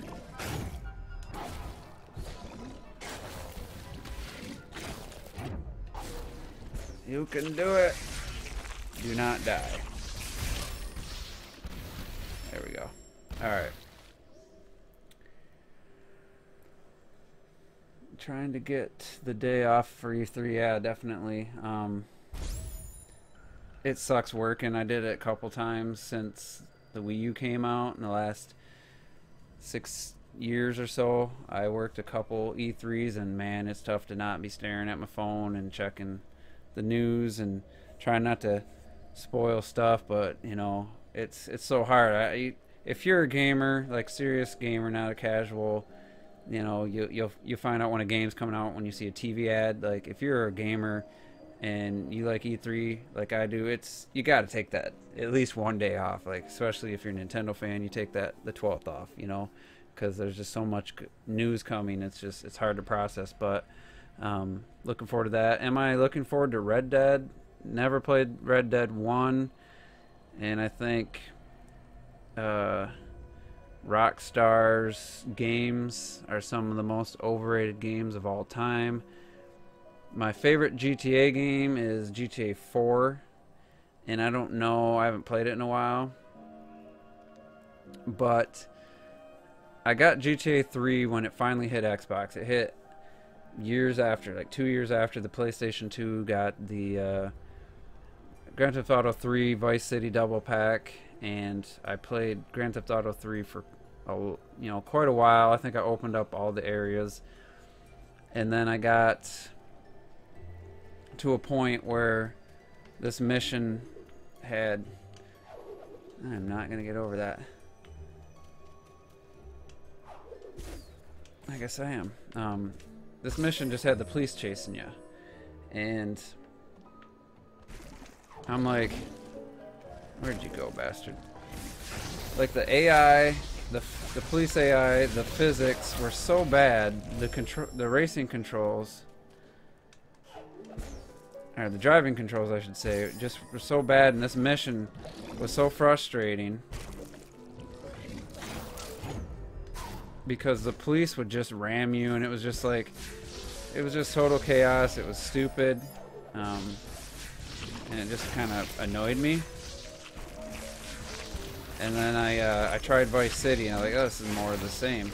You can do it. Do not die. There we go. Alright. Trying to get the day off for E3. Yeah, definitely. It sucks working. I did it a couple times since the Wii U came out in the last 6 years or so. I worked a couple E3s, and man, it's tough to not be staring at my phone and checking the news and trying not to spoil stuff. But you know, it's so hard. If you're a gamer, like serious gamer, not a casual, you know, you'll find out when a game's coming out when you see a TV ad. Like if you're a gamer and you like E3 like I do, you got to take that at least one day off. Like especially if you're a Nintendo fan, you take the 12th off, you know, because there's just so much news coming. It's hard to process. But looking forward to that. Am I looking forward to Red Dead? Never played Red Dead 1, and I think Rockstar's games are some of the most overrated games of all time. My favorite GTA game is GTA 4, and I don't know, I haven't played it in a while, but I got GTA 3 when it finally hit Xbox. It hit years after, like 2 years after the PlayStation 2 got the Grand Theft Auto 3 Vice City double pack, and I played Grand Theft Auto 3 for quite a while. I think I opened up all the areas, and then I got to a point where this mission had... I'm not going to get over that. I guess I am. This mission just had the police chasing you. And I'm like, where'd you go, bastard? Like the AI, the police AI, the physics were so bad. The racing controls, or the driving controls, I should say, just were so bad. And this mission was so frustrating because the police would just ram you, and it was just like, it was just total chaos. It was stupid, and it just kind of annoyed me. And then I tried Vice City, and I was like, oh, this is more of the same.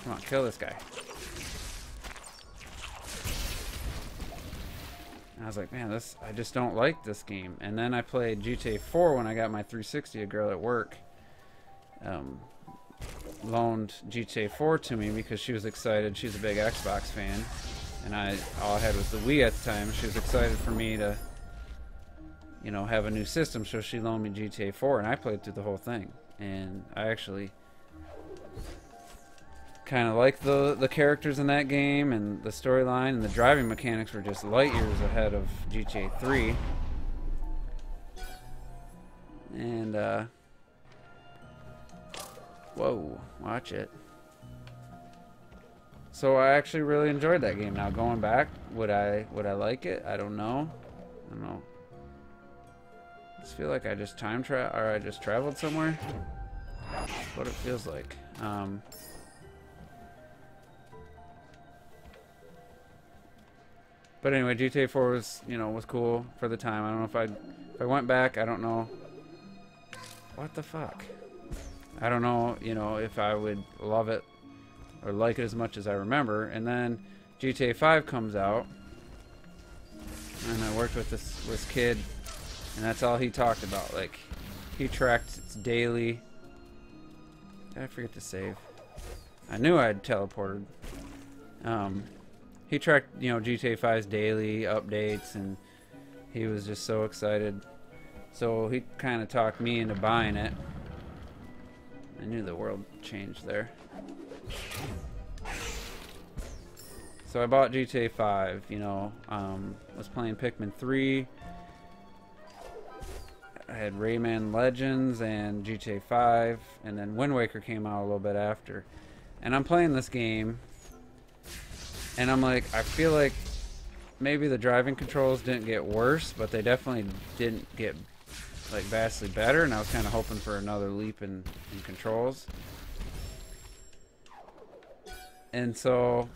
Come on, kill this guy. And I was like, man, I just don't like this game. And then I played GTA 4 when I got my 360. A girl at work loaned GTA 4 to me because she was excited. She's a big Xbox fan, and all I had was the Wii at the time. She was excited for me to, you know, have a new system, so she loaned me GTA 4, and I played through the whole thing. And I actually kind of like the characters in that game, and the storyline, and the driving mechanics were just light years ahead of GTA 3. And whoa, watch it. So I actually really enjoyed that game. Now going back, would I like it? I don't know. I don't know. I just feel like I just I just traveled somewhere. That's what it feels like. But anyway, GTA 4 was, you know, was cool for the time. I don't know if I went back, I don't know. What the fuck? I don't know, you know, if I would love it or like it as much as I remember. And then GTA 5 comes out, and I worked with this kid, and that's all he talked about. Like, he tracked its daily... Did I forget to save? I knew I'd teleported. He tracked, you know, GTA 5's daily updates, and he was just so excited. So he kind of talked me into buying it. I knew the world changed there. So I bought GTA 5, you know, was playing Pikmin 3. I had Rayman Legends and GTA 5, and then Wind Waker came out a little bit after. And I'm playing this game, and I'm like, I feel like maybe the driving controls didn't get worse, but they definitely didn't get like vastly better, and I was kind of hoping for another leap in controls. And so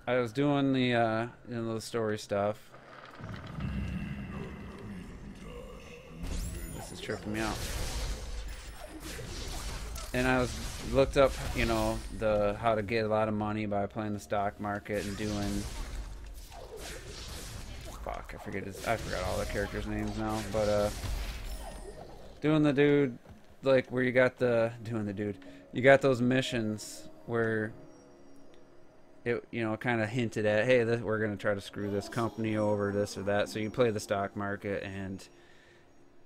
I was doing the you know, the story stuff. This is tripping me out. And I looked up, you know, how to get a lot of money by playing the stock market and doing... Fuck, I forgot all the characters' names now, but doing the dude, like where you got you got those missions where it, you know, kind of hinted at, hey, we're gonna try to screw this company over, this or that. So you play the stock market, and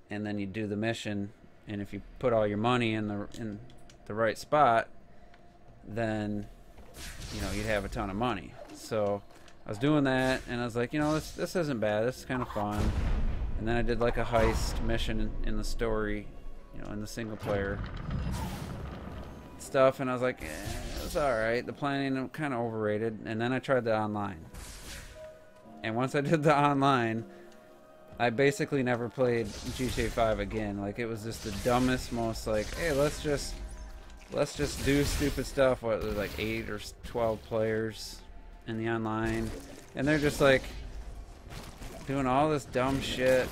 then you do the mission, and if you put all your money in the right spot, then, you know, you'd have a ton of money. So I was doing that, and I was like, you know, this isn't bad. This is kind of fun. And then I did like a heist mission in the story, you know, in the single player stuff, and I was like, it was alright. The planning kind of overrated. And then I tried the online. And once I did the online, I basically never played GTA 5 again. Like, it was just the dumbest, most like, hey, let's just do stupid stuff. What, there's like 8 or 12 players in the online, and they're just like doing all this dumb shit,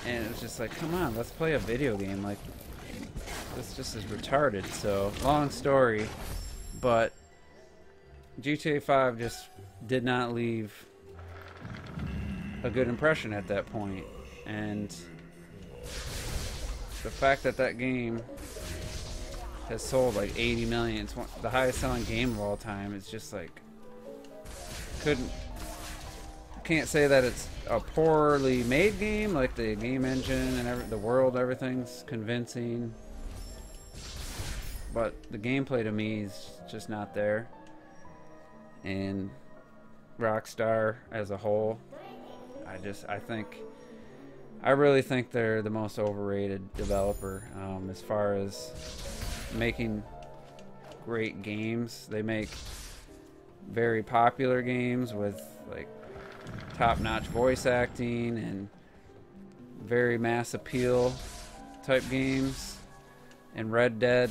and it was just like, come on, let's play a video game. Like, this just is retarded. So long story, but GTA 5 just did not leave a good impression at that point. And the fact that game has sold like 80 million, it's the highest selling game of all time, it's just like, couldn't can't say that it's a poorly made game. Like the game engine and the world, everything's convincing, but the gameplay to me is just not there. And Rockstar as a whole, I really think they're the most overrated developer as far as making great games. They make very popular games with like top-notch voice acting and very mass appeal type games. And Red Dead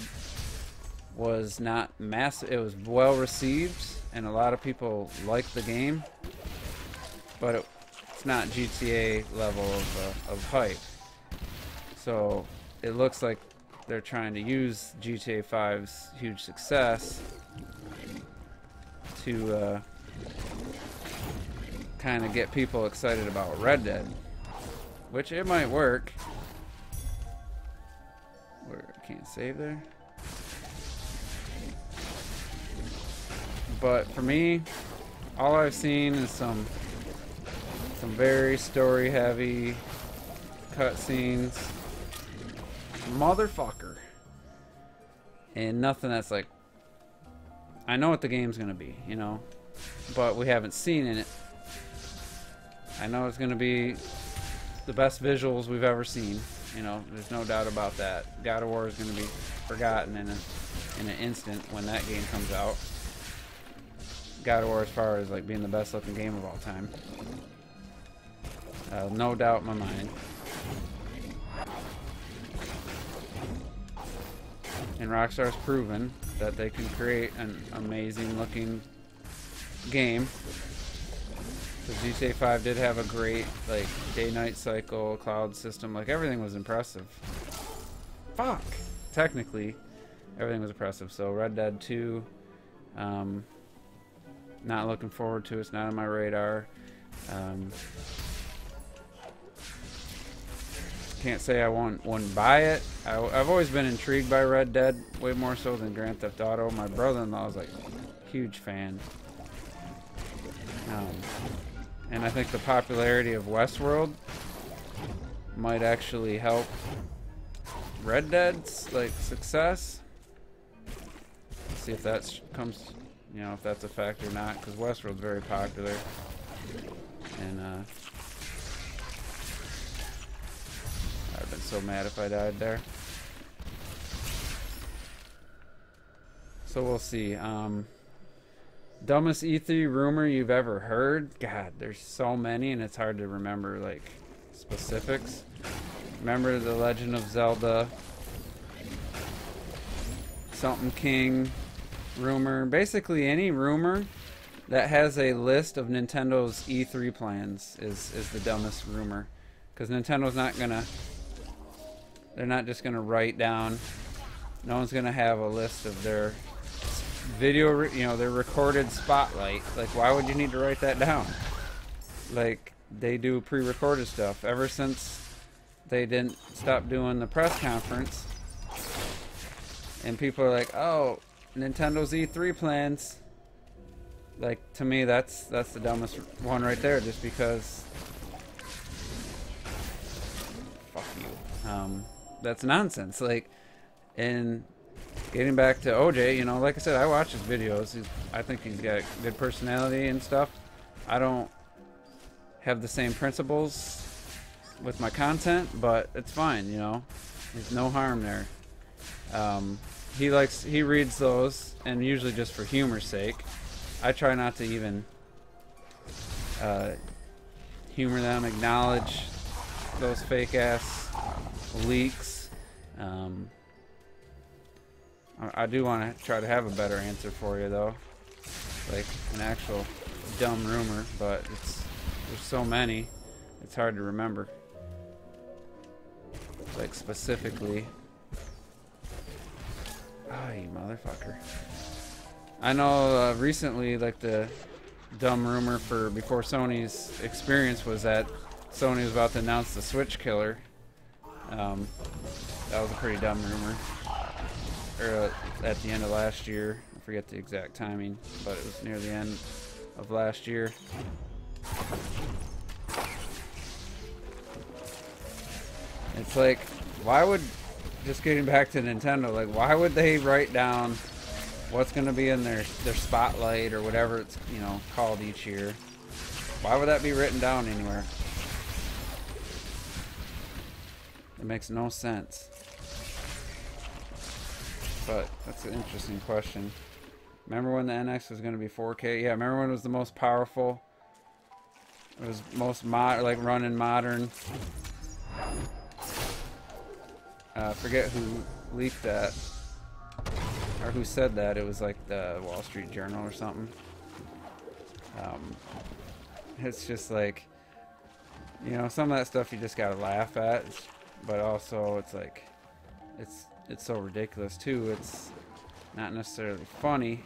was not mass. It was well received, and a lot of people liked the game, but it's not GTA level of hype. So it looks like they're trying to use GTA 5's huge success to kind of get people excited about Red Dead, which it might work. I can't save there. But for me, all I've seen is some very story heavy cutscenes, motherfucker, and nothing that's like, I know what the game's gonna be, you know, but we haven't seen in it. I know it's gonna be the best visuals we've ever seen, you know, there's no doubt about that. God of War is gonna be forgotten in an instant when that game comes out. God of War as far as like being the best looking game of all time. No doubt in my mind. And Rockstar's proven that they can create an amazing looking game. The GTA 5 did have a great like day-night cycle, cloud system, like everything was impressive. Fuck! Technically, everything was impressive. So Red Dead 2, not looking forward to it. It's not on my radar. Can't say I wouldn't buy it. I've always been intrigued by Red Dead, way more so than Grand Theft Auto. My brother-in-law is like a huge fan. And I think the popularity of Westworld might actually help Red Dead's like success. Let's see if that comes, you know, if that's a fact or not, because Westworld's very popular. And I'd been so mad if I died there. So we'll see. Dumbest E3 rumor you've ever heard? God, there's so many, and it's hard to remember like specifics. Remember the Legend of Zelda something King rumor. Basically any rumor that has a list of Nintendo's E3 plans is the dumbest rumor, because Nintendo's not gonna, they're not just gonna write down, no one's gonna have a list of their video, you know, their recorded spotlight. Like, why would you need to write that down? Like, they do pre-recorded stuff. Ever since they didn't stop doing the press conference, and people are like, oh, Nintendo's E3 plans. Like, to me, that's the dumbest one right there, just because, fuck you. That's nonsense. Like, and getting back to OJ, you know, like I said, I watch his videos. I think he's got good personality and stuff. I don't have the same principles with my content, but it's fine, you know. There's no harm there. He reads those, and usually just for humor's sake. I try not to even humor them, acknowledge those fake ass leaks. I do want to try to have a better answer for you though, like an actual dumb rumor, but there's so many, it's hard to remember. Like specifically, oh, you motherfucker. I know recently, like the dumb rumor for before Sony's experience was that Sony was about to announce the Switch killer. That was a pretty dumb rumor. Or at the end of last year, I forget the exact timing, but it was near the end of last year. It's like, why would, just getting back to Nintendo, like, why would they write down what's going to be in their spotlight or whatever it's, you know, called each year? Why would that be written down anywhere? It makes no sense. But that's an interesting question. Remember when the NX was going to be 4K? Yeah, remember when it was the most powerful? It was most like running modern. Forget who leaked that, or who said that. It was like the Wall Street Journal or something. It's just like, you know, some of that stuff you just gotta laugh at, but also it's like, it's so ridiculous too. It's not necessarily funny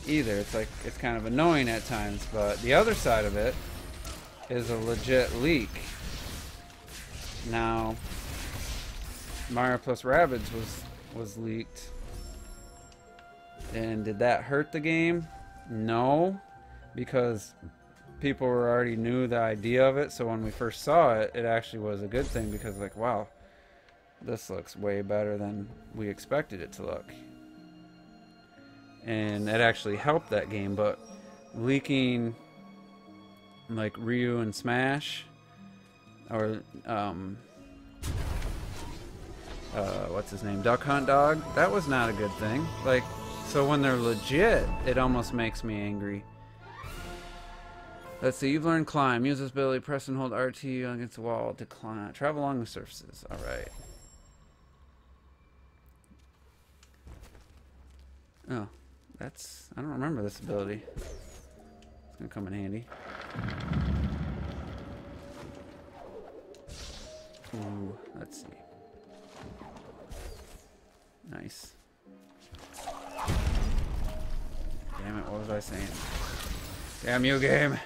either. It's like, it's kind of annoying at times. But the other side of it is a legit leak. Now, Mario plus Rabbids was leaked, and did that hurt the game? No, because people already knew the idea of it. So when we first saw it, it actually was a good thing, because like, wow, this looks way better than we expected it to look, and it actually helped that game. But leaking like Ryu and Smash, or what's his name, Duck Hunt Dog, that was not a good thing. Like, so when they're legit, it almost makes me angry. Let's see, you've learned Climb. Use this ability, press and hold RT against the wall to climb. Travel along the surfaces. Alright. Oh, that's, I don't remember this ability. It's gonna come in handy. Ooh, let's see. Nice. Damn it, what was I saying? Damn you, game!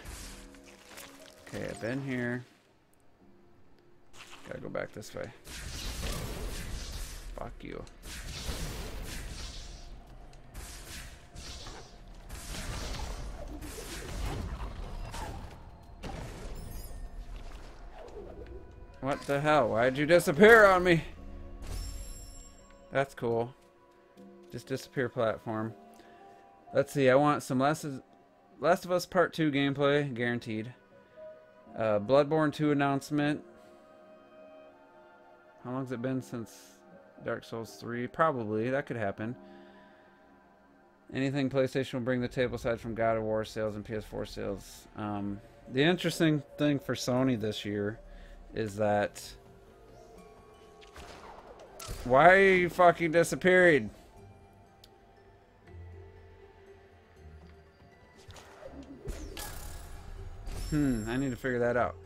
Okay, I've been here. Gotta go back this way. Fuck you. What the hell? Why'd you disappear on me? That's cool. Just disappear platform. Let's see, I want some Last of Us Part 2 gameplay, guaranteed. Bloodborne 2 announcement. How long's it been since Dark Souls 3? Probably, that could happen. Anything PlayStation will bring to the table aside from God of War sales and PS4 sales. The interesting thing for Sony this year is that, why are you fucking disappearing? I need to figure that out.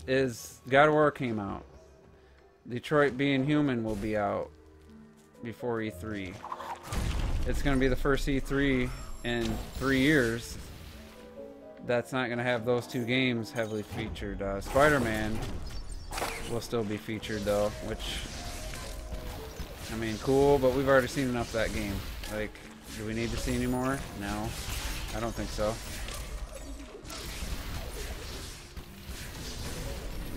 Is God of War came out. Detroit Being Human will be out before E3. It's going to be the first E3 in 3 years that's not going to have those two games heavily featured. Spider-Man will still be featured though, which, I mean, cool, but we've already seen enough of that game. Like, do we need to see any more? No, I don't think so.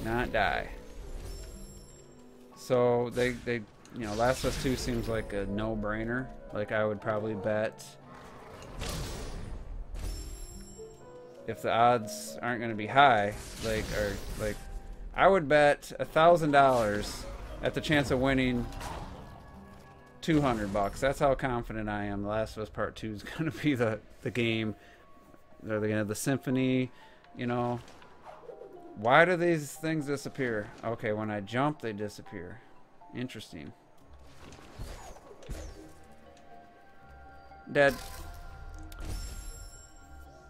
Not die. So they you know, Last of Us 2 seems like a no-brainer. Like, I would probably bet, if the odds aren't going to be high, like, or like, I would bet $1,000 at the chance of winning $200. That's how confident I am. The Last of Us Part 2 is going to be the game. They're going to have the symphony, you know. Why do these things disappear? Okay, when I jump, they disappear. Interesting. Dead.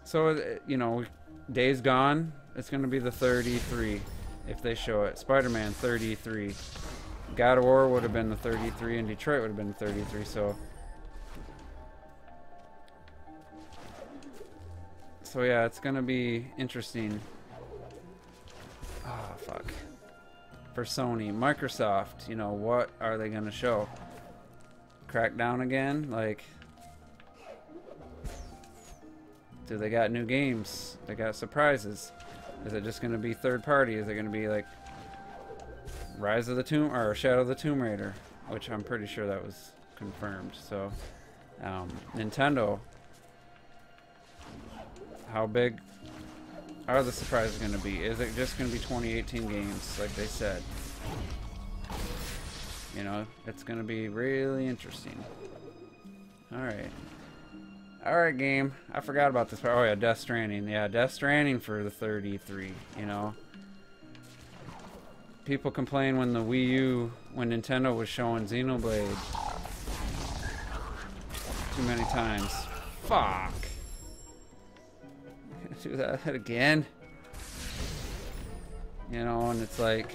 So, you know, Days Gone, it's going to be the 33 if they show it. Spider-Man, 33. God of War would have been the 33, and Detroit would have been the 33, so... So yeah, it's going to be interesting. Oh, fuck. For Sony. Microsoft, you know, what are they going to show? Crackdown again? Like... Do they got new games? They got surprises? Is it just going to be third party? Is it going to be like Rise of the Tomb or Shadow of the Tomb Raider, which I'm pretty sure that was confirmed. So Nintendo, how big are the surprises going to be? Is it just going to be 2018 games like they said? You know, it's going to be really interesting. Alright, game. I forgot about this part. Oh yeah, Death Stranding. Yeah, Death Stranding for the third E3, you know. People complain when the Wii U, when Nintendo was showing Xenoblade too many times. Fuck. Do that again. You know, and it's like,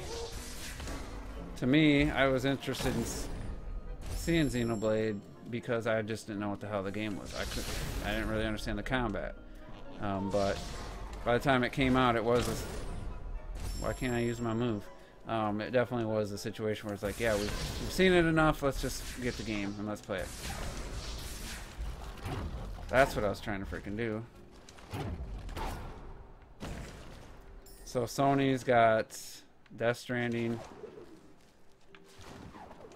to me, I was interested in seeing Xenoblade because I just didn't know what the hell the game was. I didn't really understand the combat. But by the time it came out, it was why can't I use my move? It definitely was a situation where it's like, yeah, we've seen it enough, let's just get the game and let's play it. That's what I was trying to freaking do. So Sony's got Death Stranding,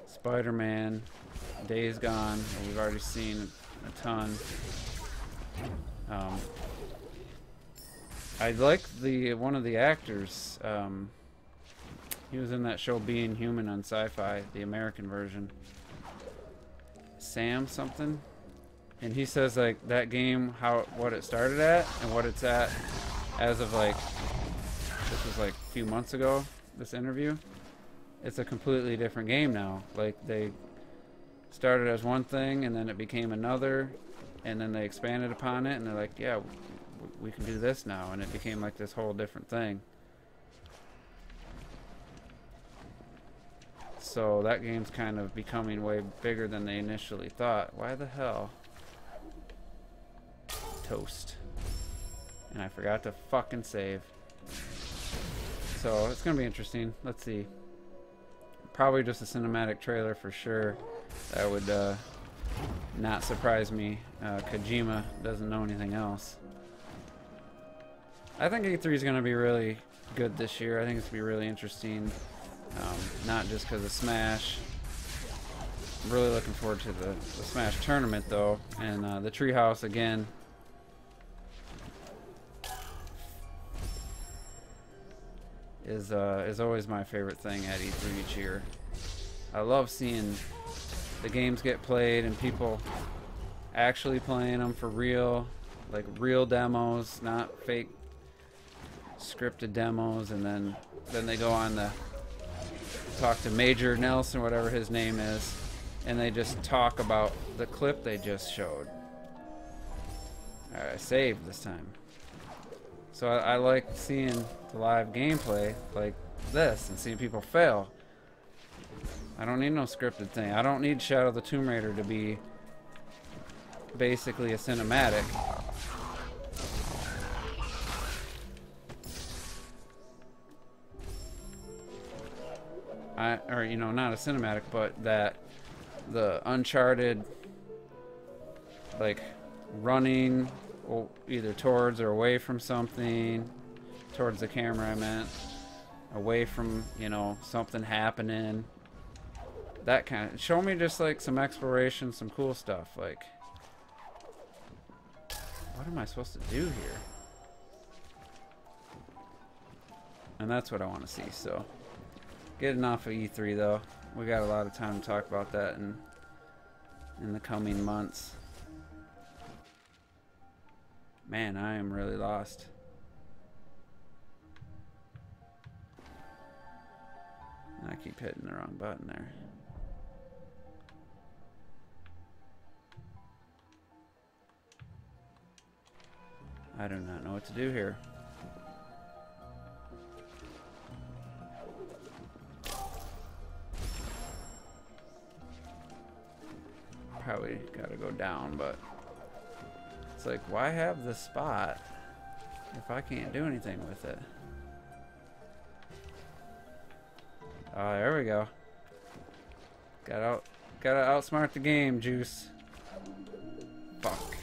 Spider-Man, Days Gone, that we've already seen a ton. I like one of the actors. He was in that show Being Human on Sci-fi, the American version. Sam something, and he says like that game, what it started at and what it's at as of like, this was like a few months ago. This interview, it's a completely different game now. Like they started as one thing and then it became another, and then they expanded upon it and they're like, yeah, we can do this now, and it became like this whole different thing. So that game's kind of becoming way bigger than they initially thought. Why the hell? Toast. And I forgot to fucking save. So it's gonna be interesting. Let's see. Probably just a cinematic trailer for sure. That would not surprise me. Kojima doesn't know anything else. I think E3 is gonna be really good this year. I think it's gonna be really interesting. Not just because of Smash. I'm really looking forward to the Smash tournament though, and the Treehouse again. Is always my favorite thing at E3 each year. I love seeing the games get played and people actually playing them for real, like real demos, not fake scripted demos, and then they go on the talk to Major Nelson, whatever his name is, and they just talk about the clip they just showed. Alright, I saved this time. So I like seeing the live gameplay like this and seeing people fail. I don't need no scripted thing. I don't need Shadow of the Tomb Raider to be basically a cinematic. Or you know, not a cinematic, but that the Uncharted, like running either towards or away from something, towards the camera I meant, away from, you know, something happening, that kind of, show me just like some exploration, some cool stuff. Like, what am I supposed to do here? And that's what I want to see. So getting off of E3 though, we got a lot of time to talk about that in the coming months. Man, I am really lost. I keep hitting the wrong button there. I do not know what to do here. Probably gotta go down, but it's like, why have the spot if I can't do anything with it? Oh, there we go. Gotta outsmart the game, Juice. Fuck.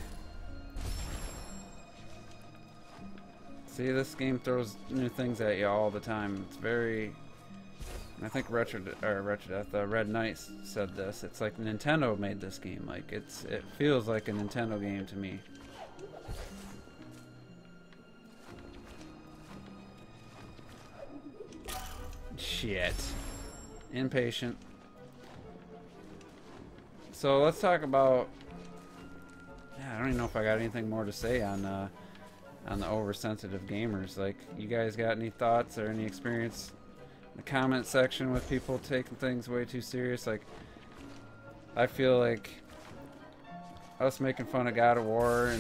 See, this game throws new things at you all the time. It's very... I think Red Knight said this. It's like Nintendo made this game. Like it feels like a Nintendo game to me. Shit. Impatient. So let's talk about... Yeah, I don't even know if I got anything more to say on the oversensitive gamers. Like, you guys got any thoughts or any experience in the comment section with people taking things way too serious? Like, I feel like us making fun of God of War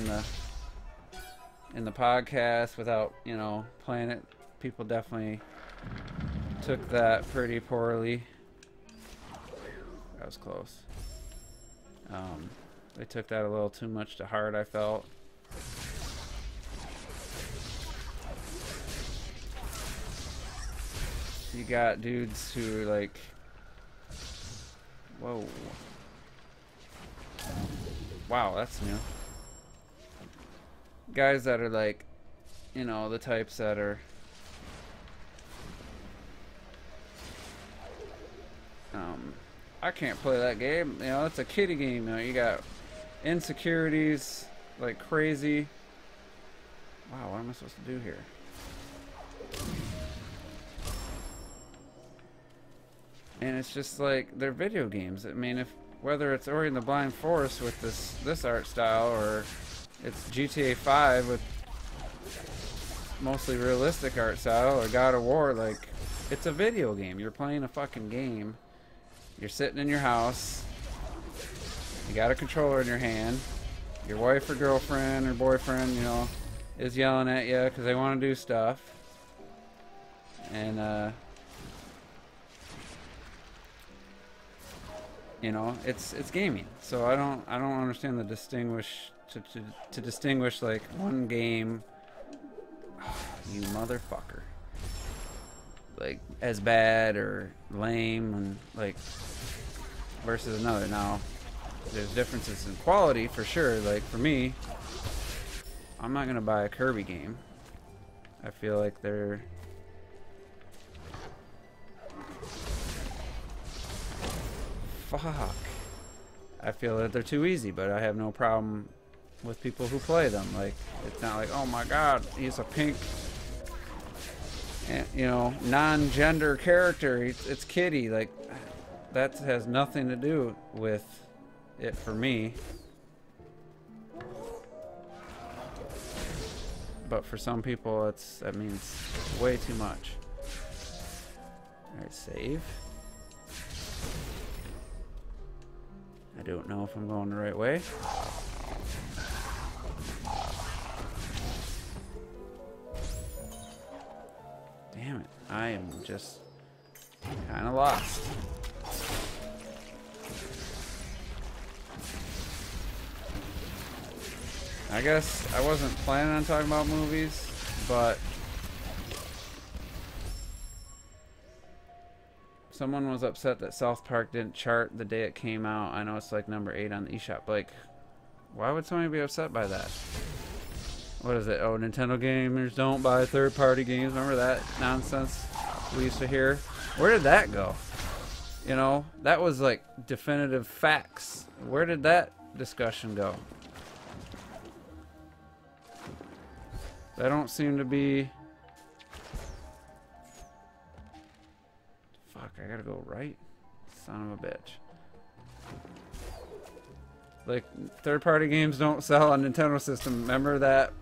in the podcast without, you know, playing it, people definitely took that pretty poorly. That was close. They took that a little too much to heart, I felt. You got dudes who are like, whoa. Wow, that's new. Guys that are like, you know, the types that are I can't play that game. You know, it's a kiddie game. You know, you got insecurities like crazy. Wow, what am I supposed to do here? And it's just like, they're video games. I mean, whether it's Ori and the Blind Forest with this art style, or it's GTA 5 with mostly realistic art style, or God of War, like, it's a video game. You're playing a fucking game. You're sitting in your house. You got a controller in your hand. Your wife or girlfriend or boyfriend, you know, is yelling at you because they want to do stuff. And, you know, it's gaming. So I don't understand the to distinguish like one game, you motherfucker, like as bad or lame and like versus another. Now there's differences in quality for sure. Like for me, I'm not gonna buy a Kirby game. I feel like they're fuck. I feel that they're too easy, but I have no problem with people who play them. Like, it's not like, oh my god, he's a pink, you know, non-gender character. It's kitty. Like, that has nothing to do with it for me. But for some people, that means way too much. Alright, save. I don't know if I'm going the right way. Damn it. I am just kind of lost. I guess I wasn't planning on talking about movies, but someone was upset that South Park didn't chart the day it came out. I know it's like number 8 on the eShop. Like, why would somebody be upset by that? What is it? Oh, Nintendo gamers don't buy third-party games. Remember that nonsense we used to hear? Where did that go? You know, that was like definitive facts. Where did that discussion go? They don't seem to be... Fuck, I gotta go right? Son of a bitch. Like, third-party games don't sell on Nintendo system. Remember that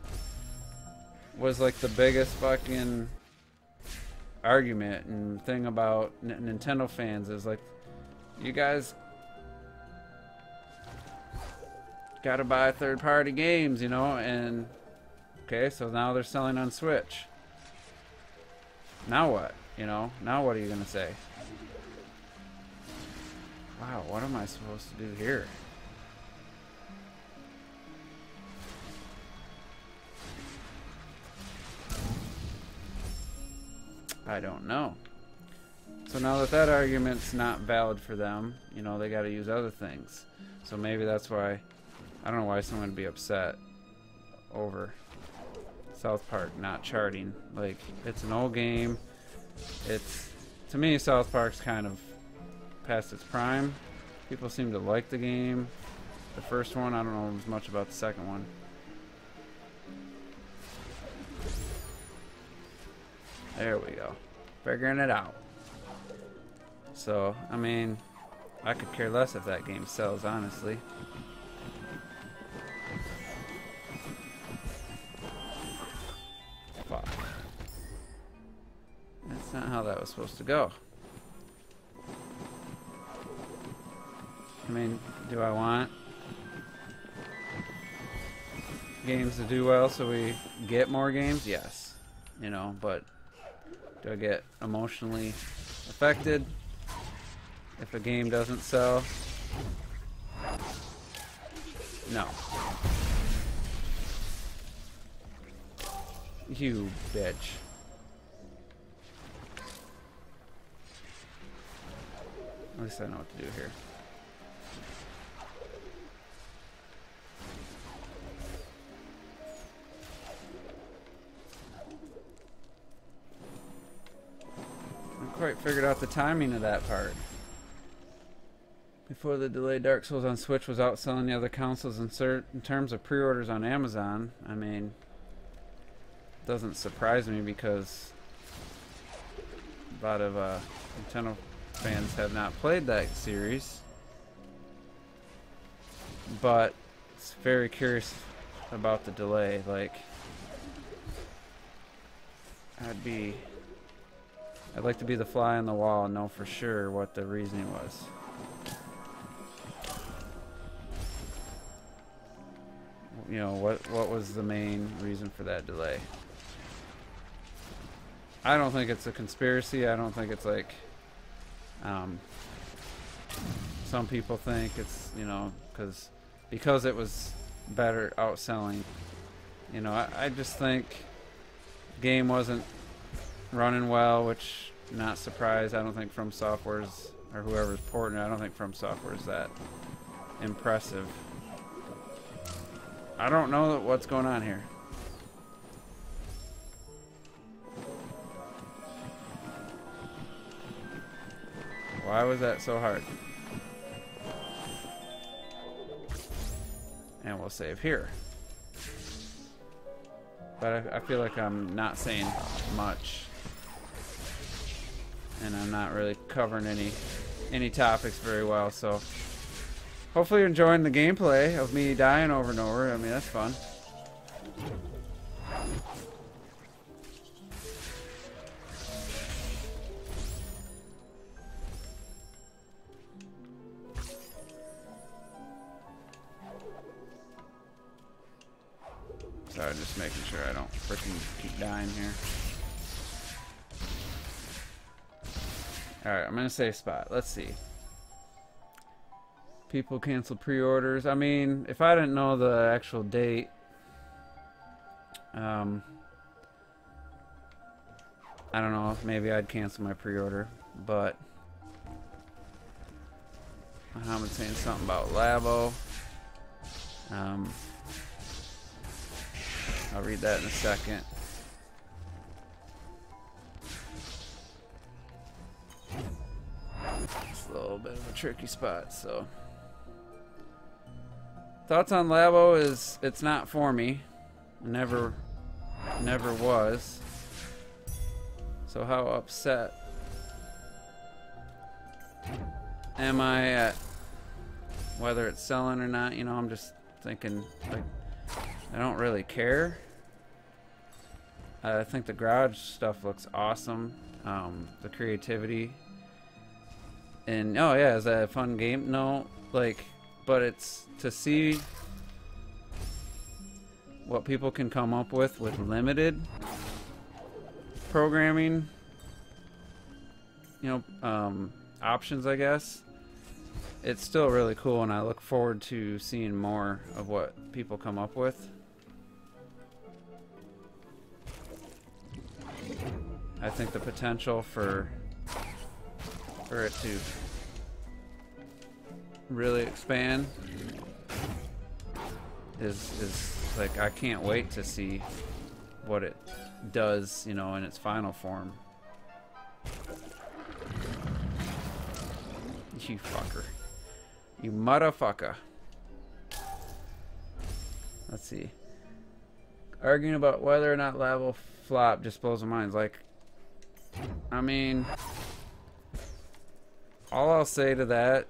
was like the biggest fucking argument and thing about Nintendo fans is like, you guys gotta buy third-party games, you know, and okay, so now they're selling on Switch. Now what? You know, now what are you gonna say? Wow, what am I supposed to do here? I don't know. So now that argument's not valid for them, you know, they gotta use other things. So maybe that's why, I don't know why someone would be upset over South Park not charting. Like, it's an old game. It's, to me, South Park's kind of past its prime. People seem to like the game. The first one, I don't know as much about the second one. There we go. Figuring it out. So, I mean, I could care less if that game sells, honestly. Fuck. That's not how that was supposed to go. I mean, do I want games to do well so we get more games? Yes. You know, but do I get emotionally affected if a game doesn't sell? No. You bitch. At least I know what to do here. Quite figured out the timing of that part. Before the delay, Dark Souls on Switch was outselling the other consoles in terms of pre-orders on Amazon. I mean, it doesn't surprise me because a lot of Nintendo fans have not played that series. But it's very curious about the delay. Like, I'd like to be the fly on the wall and know for sure what the reasoning was. You know, what was the main reason for that delay? I don't think it's a conspiracy. I don't think it's like some people think it's, you know, because it was better outselling. You know, I just think the game wasn't running well, which, not surprised. I don't think From Software's, or whoever's porting it, I don't think From Software's that impressive. I don't know what's going on here. Why was that so hard? And we'll save here. But I feel like I'm not saying much. And I'm not really covering any topics very well, so hopefully you're enjoying the gameplay of me dying over and over. I mean, that's fun. Sorry, just making sure I don't freaking keep dying here. Alright, I'm in a safe spot. Let's see. People cancel pre-orders. I mean, if I didn't know the actual date, I don't know, maybe I'd cancel my pre-order, but Muhammad's saying something about Labo. I'll read that in a second. It's a little bit of a tricky spot, so. Thoughts on Labo is it's not for me. Never was. So how upset am I at whether it's selling or not? You know, I'm just thinking, like, I don't really care. I think the garage stuff looks awesome. The creativity. And, oh yeah, is that a fun game? No, like, but it's to see what people can come up with limited programming, you know, options, I guess. It's still really cool, and I look forward to seeing more of what people come up with. I think the potential for it to really expand is like, I can't wait to see what it does, you know, in its final form. You fucker. You motherfucker. Let's see. Arguing about whether or not lab will flop just blows my mind. Like, I mean, all I'll say to that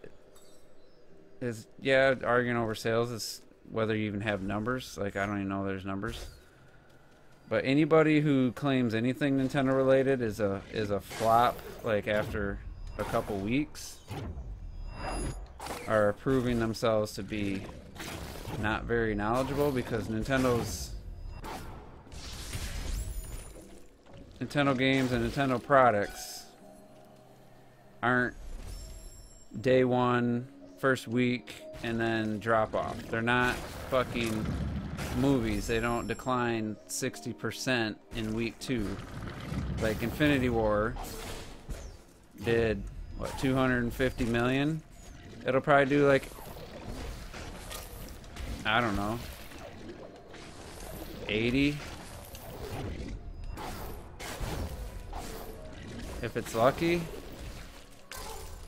is, yeah, arguing over sales is whether you even have numbers. Like, I don't even know there's numbers. But anybody who claims anything Nintendo related is a flop, like after a couple weeks, are proving themselves to be not very knowledgeable, because Nintendo games and Nintendo products aren't day one, first week, and then drop off. They're not fucking movies. They don't decline 60% in week 2. Like Infinity War did, what, 250 million? It'll probably do like, I don't know, 80 if it's lucky.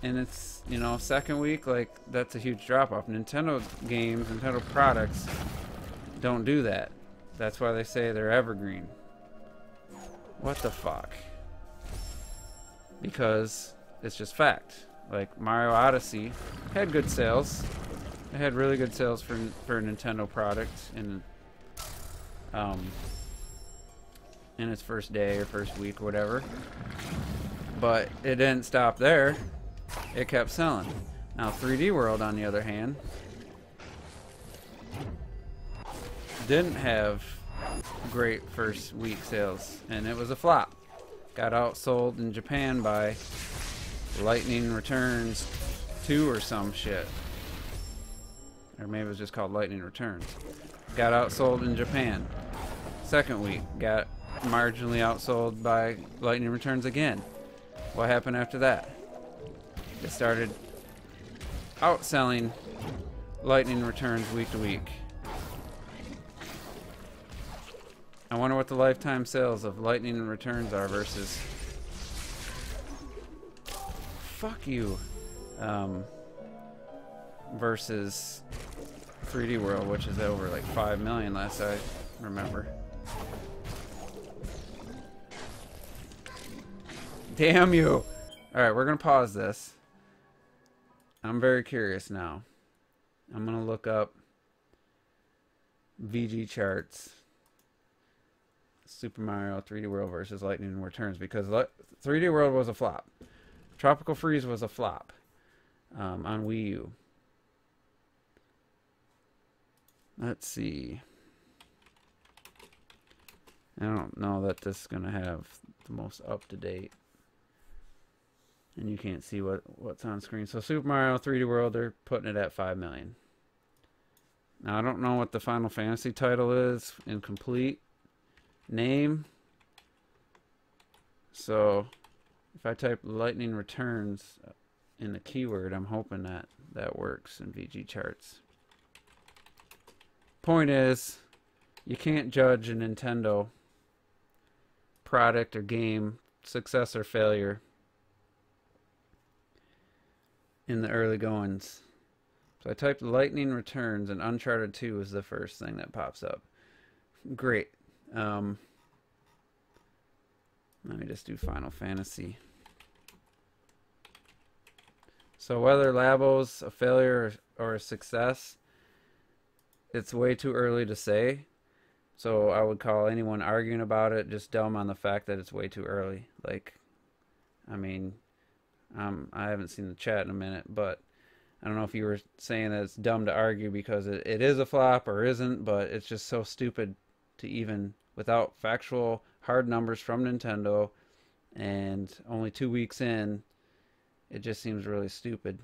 And it's, you know, second week, like, that's a huge drop off. Nintendo games, Nintendo products don't do that. That's why they say they're evergreen. What the fuck? Because it's just fact. Like Mario Odyssey had good sales. It had really good sales for a Nintendo product in its first day or first week or whatever. But it didn't stop there. It kept selling. Now 3D World, on the other hand, didn't have great first week sales, and it was a flop. Got outsold in Japan by Lightning Returns 2 or some shit. Or maybe it was just called Lightning Returns. Got outsold in Japan. Second week, got marginally outsold by Lightning Returns again. What happened after that? It started outselling Lightning Returns week to week. I wonder what the lifetime sales of Lightning Returns are versus... Fuck you. Versus 3D World, which is over like 5 million last I remember. Damn you! Alright, we're gonna pause this. I'm very curious now. I'm gonna look up VG charts. Super Mario 3D World versus Lightning Returns, because 3D World was a flop. Tropical Freeze was a flop on Wii U. Let's see. I don't know that this is going to have the most up-to-date. And you can't see what's on screen. So Super Mario 3D World, they're putting it at 5 million. Now, I don't know what the Final Fantasy title is in complete name. So if I type Lightning Returns in the keyword, I'm hoping that that works in VG charts. Point is, you can't judge a Nintendo product or game success or failure in the early goings. So I typed Lightning Returns, and Uncharted 2 is the first thing that pops up. Great. Let me just do Final Fantasy. So whether Labo's a failure or a success, it's way too early to say. So I would call anyone arguing about it just dumb on the fact that it's way too early. Like, I mean, I haven't seen the chat in a minute, but I don't know if you were saying that it's dumb to argue because it is a flop or isn't, but it's just so stupid to even, without factual hard numbers from Nintendo, and only 2 weeks in, it just seems really stupid.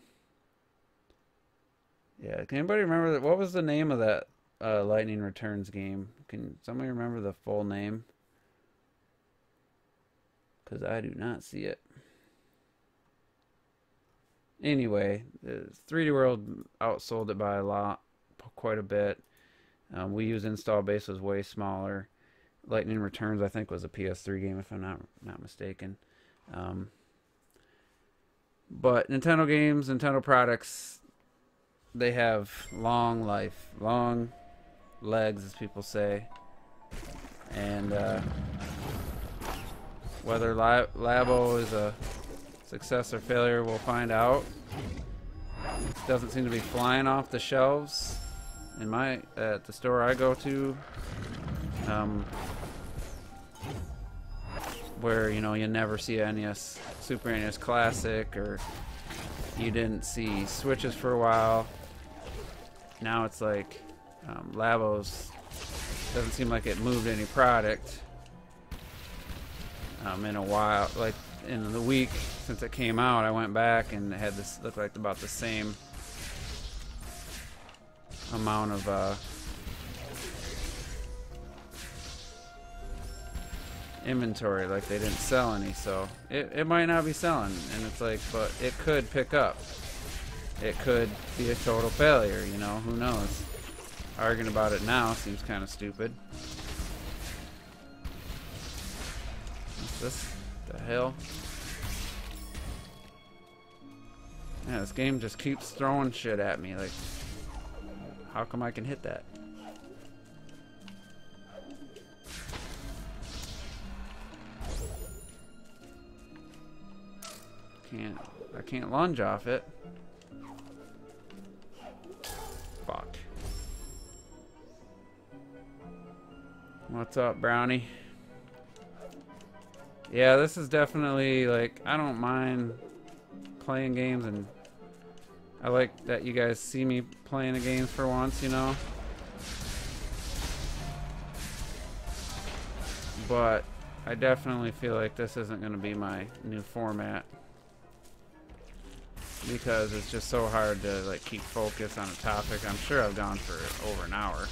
Yeah, can anybody remember that? What was the name of that Lightning Returns game? Can somebody remember the full name? Because I do not see it. Anyway, 3D World outsold it by a lot, quite a bit. Wii U's install base was way smaller. Lightning Returns, I think, was a PS3 game, if I'm not mistaken. Um, but Nintendo games, Nintendo products, they have long life, long legs, as people say. And whether Labo is a success or failure, we'll find out. It doesn't seem to be flying off the shelves in at the store I go to. Where, you know, you never see NES, Super NES Classic, or you didn't see Switches for a while. Now it's like Labo's doesn't seem like it moved any product in a while. Like in the week since it came out, I went back and it had this look like about the same amount of inventory, like they didn't sell any, so it might not be selling, and it's like, but it could pick up. It could be a total failure, you know, who knows? Arguing about it now seems kind of stupid. What's this? The hell? Yeah, this game just keeps throwing shit at me, like, how come I can hit that? I can't lunge off it. Fuck. What's up, Brownie? Yeah, this is definitely, like, I don't mind playing games, and I like that you guys see me playing the games for once, you know? But I definitely feel like this isn't going to be my new format, because it's just so hard to, like, keep focus on a topic. I'm sure I've gone for over an hour.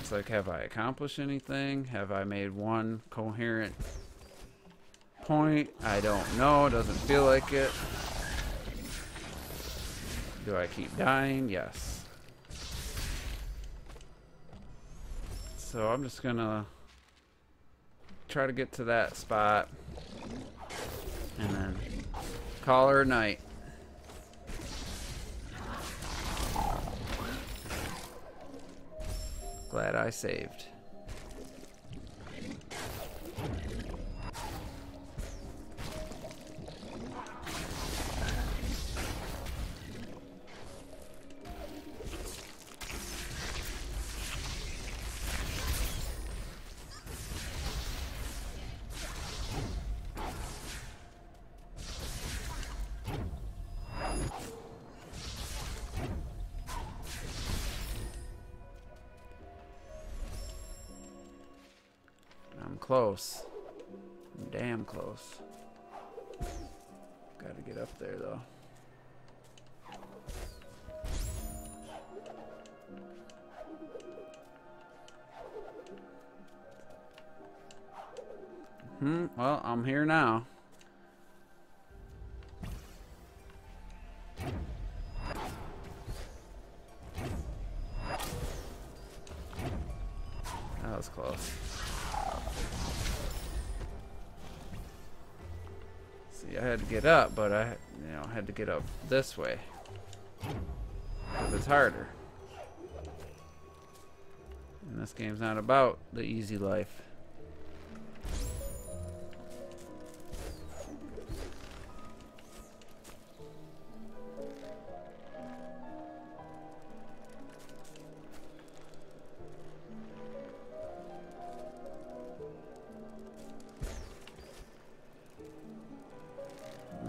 It's like, have I accomplished anything? Have I made one coherent point? I don't know. It doesn't feel like it. Do I keep dying? Yes. So I'm just gonna try to get to that spot and then call her a night. Glad I saved. Close. I'm damn close. Gotta get up there though. Well, I'm here now. That was close. See, I had to get up, but I had to get up this way. Because it's harder. And this game's not about the easy life.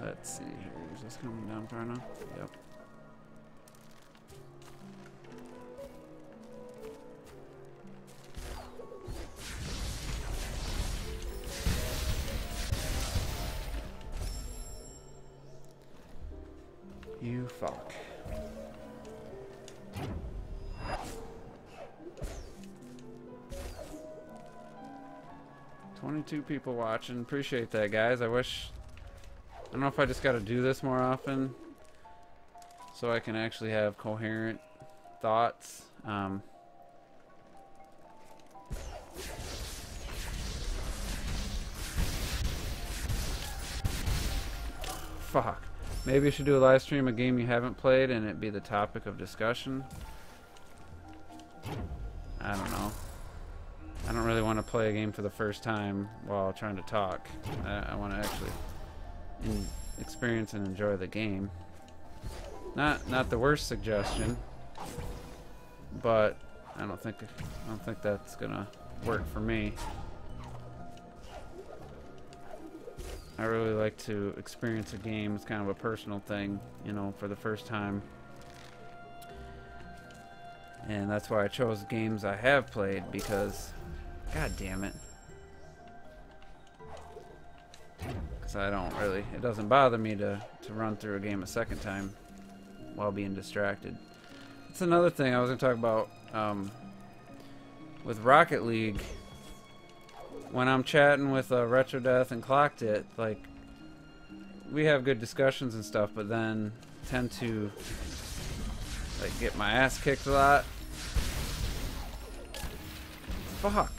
Let's see here. Is this coming down far enough? Yep. You fuck. $22 people watching. Appreciate that, guys. I don't know if I just got to do this more often so I can actually have coherent thoughts. Fuck. Maybe you should do a live stream a game you haven't played and it be the topic of discussion. I don't know. I don't really want to play a game for the first time while trying to talk. I want to actually experience and enjoy the game. Not the worst suggestion, but I don't think that's gonna work for me. I really like to experience a game. It's kind of a personal thing, you know, for the first time. And that's why I chose games I have played, because god damn it. Because I don't really, it doesn't bother me to run through a game a second time while being distracted. It's another thing I was going to talk about with Rocket League. When I'm chatting with Retro Death and Clocked It, like, we have good discussions and stuff, but then tend to like get my ass kicked a lot. Fuck.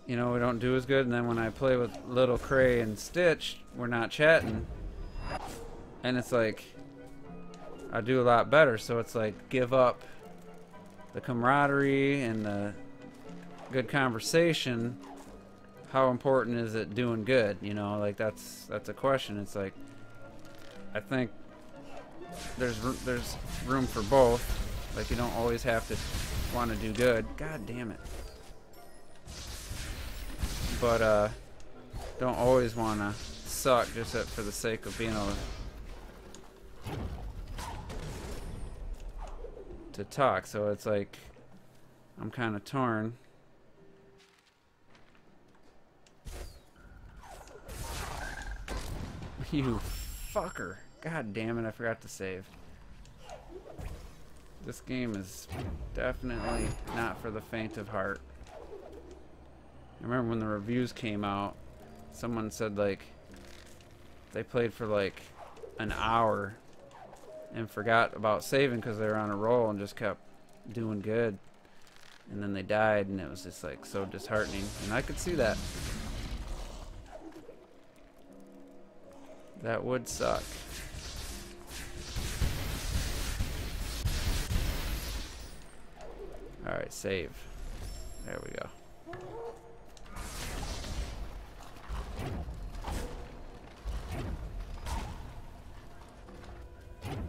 You know, we don't do as good, and then when I play with Little Cray and Stitch, we're not chatting. And it's like, I do a lot better, so it's like, give up the camaraderie and the good conversation. How important is it doing good? You know, like that's a question. It's like, I think there's room for both. Like, you don't always have to want to do good. God damn it. But don't always want to suck just for the sake of being able to talk. So it's like, I'm kind of torn. You fucker. God damn it, I forgot to save. This game is definitely not for the faint of heart. I remember when the reviews came out, someone said like they played for like an hour and forgot about saving because they were on a roll and just kept doing good. And then they died, and it was just like so disheartening. And I could see that. That would suck. Alright, save. There we go.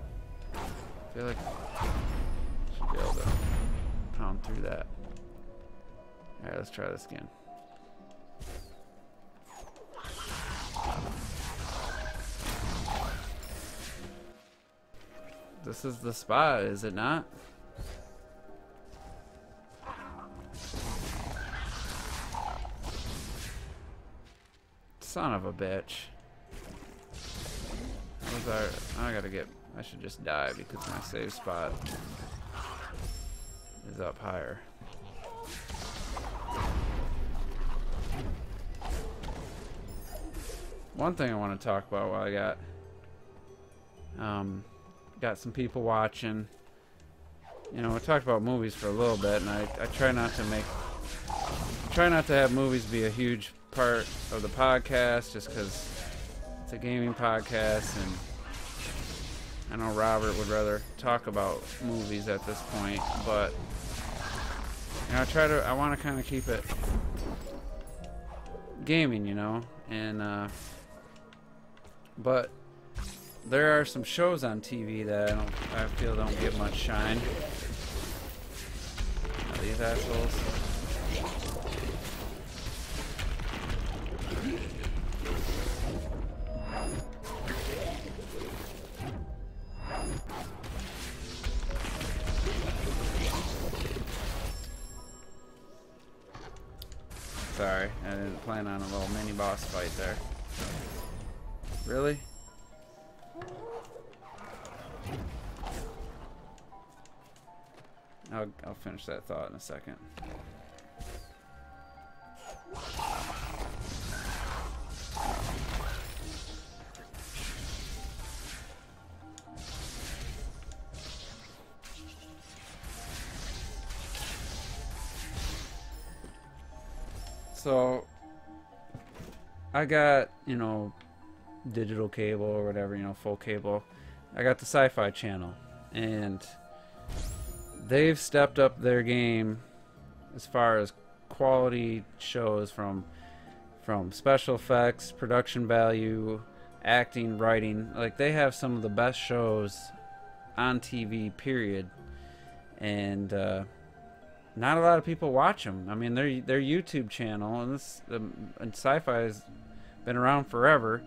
I feel like I should be able to pound through that. Alright, let's try this again. This is the spot, is it not? Son of a bitch. I should just die because my save spot is up higher. One thing I want to talk about while I got some people watching. You know, we talked about movies for a little bit, and I try not to have movies be a huge part of the podcast, just because it's a gaming podcast, and I know Robert would rather talk about movies at this point, but you know, I want to kind of keep it gaming, you know, and but there are some shows on TV that I feel don't get much shine. These assholes. Sorry, I didn't plan on a little mini boss fight there. Really? I'll finish that thought in a second. So I got, you know, digital cable or whatever, you know, full cable. I got the Sci-Fi channel, and they've stepped up their game as far as quality shows, from special effects, production value, acting, writing. Like, they have some of the best shows on TV, period. And not a lot of people watch them. I mean, their YouTube channel, and Sci-Fi has been around forever.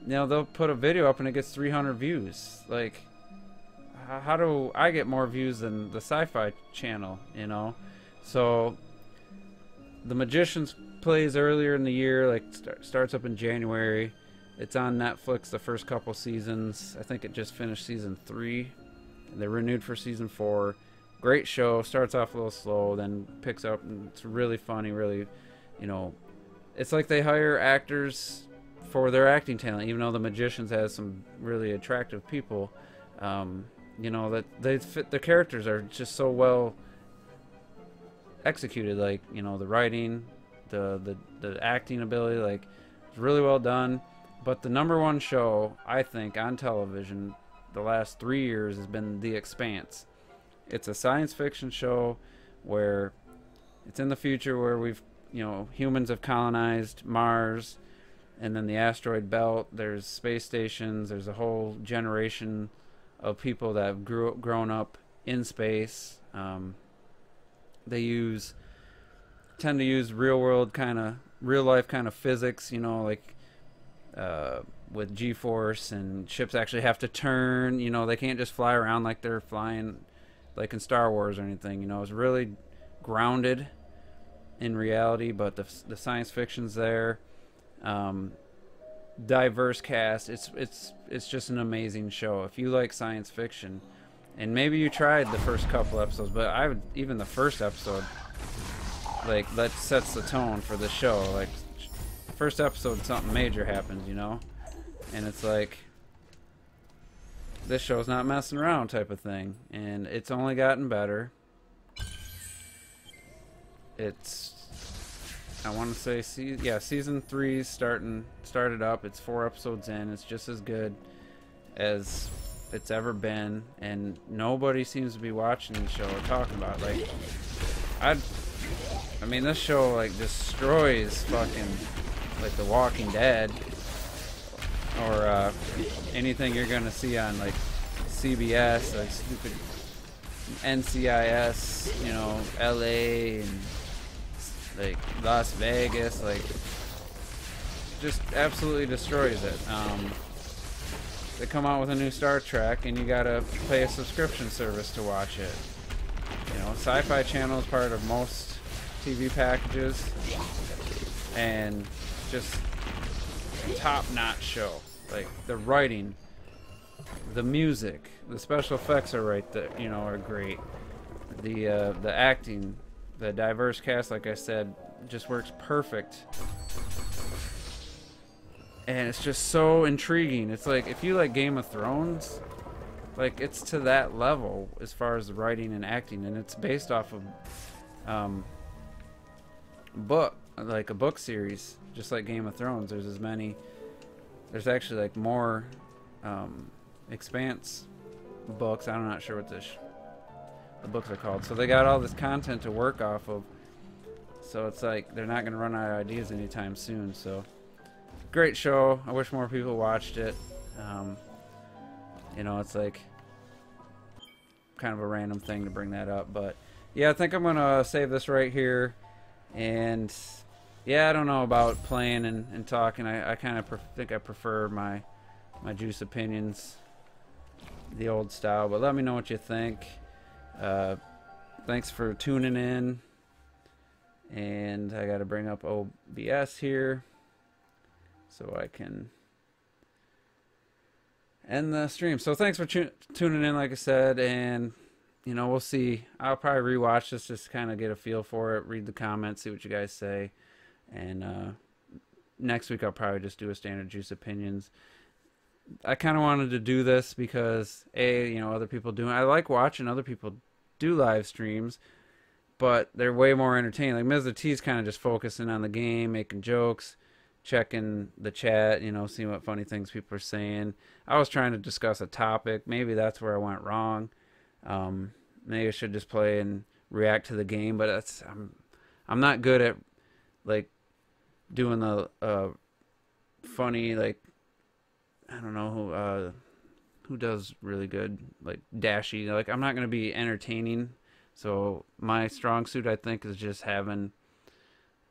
You know, they'll put a video up and it gets 300 views. Like, how do I get more views than the Sci-Fi channel, you know? So The Magicians plays earlier in the year, like starts up in January. It's on Netflix the first couple seasons. I think it just finished season 3. And they're renewed for season 4. Great show. Starts off a little slow, then picks up, and it's really funny, really, you know, it's like they hire actors for their acting talent, even though The Magicians has some really attractive people. You know, that they fit, the characters are just so well executed. Like, you know, the writing, the acting ability, like, it's really well done. But the #1 show, I think, on television the last 3 years has been The Expanse. It's a science fiction show where it's in the future, where you know, humans have colonized Mars, and then the asteroid belt. There's space stations. There's a whole generation of people that have grown up in space. They tend to use real life kind of physics, you know, like with G-force, and ships actually have to turn. You know, they can't just fly around like they're flying like in Star Wars or anything. You know, it's really grounded in reality, but the science fiction's there. Diverse cast. It's just an amazing show. If you like science fiction, and maybe you tried the first couple episodes, but even the first episode, like, that sets the tone for the show. Like, first episode, something major happens, you know, and it's like, this show's not messing around type of thing, and it's only gotten better. It's, I want to say, season 3 started up. It's 4 episodes in. It's just as good as it's ever been, and nobody seems to be watching the show or talking about it. Like, I mean, this show, like, destroys fucking, like, The Walking Dead, or anything you're gonna see on, like, CBS, like stupid NCIS, you know, LA, and like Las Vegas, like, just absolutely destroys it. They come out with a new Star Trek, and you gotta pay a subscription service to watch it. You know, Sci-Fi Channel is part of most TV packages, and just top-notch show. Like, the writing, the music, the special effects are right there, you know, are great. The acting, the diverse cast, like I said, just works perfect. And it's just so intriguing. It's like, if you like Game of Thrones, like, it's to that level as far as the writing and acting, and it's based off of like a book series, just like Game of Thrones. There's actually, like, more Expanse books. I'm not sure what the books are called. So they got all this content to work off of. So it's like they're not going to run out of ideas anytime soon. So, great show. I wish more people watched it. You know, it's like kind of a random thing to bring that up. But yeah, I think I'm going to save this right here. And yeah, I don't know about playing and talking. I kind of think I prefer my juice opinions, the old style. But let me know what you think. Thanks for tuning in. And I got to bring up OBS here so I can end the stream. So thanks for tuning in, like I said, and you know, we'll see. I'll probably rewatch this just to kind of get a feel for it, read the comments, see what you guys say, and next week I'll probably just do a standard juice opinions. I kind of wanted to do this because you know, other people do. I like watching other people do live streams, but they're way more entertaining. Like Mr. T's kind of just focusing on the game, making jokes, checking the chat, seeing what funny things people are saying. I was trying to discuss a topic. Maybe that's where I went wrong. Maybe I should just play and react to the game, but I'm not good at like doing the funny, like, I don't know who does really good, like dashy. Like, I'm not gonna be entertaining. So my strong suit, I think, is just having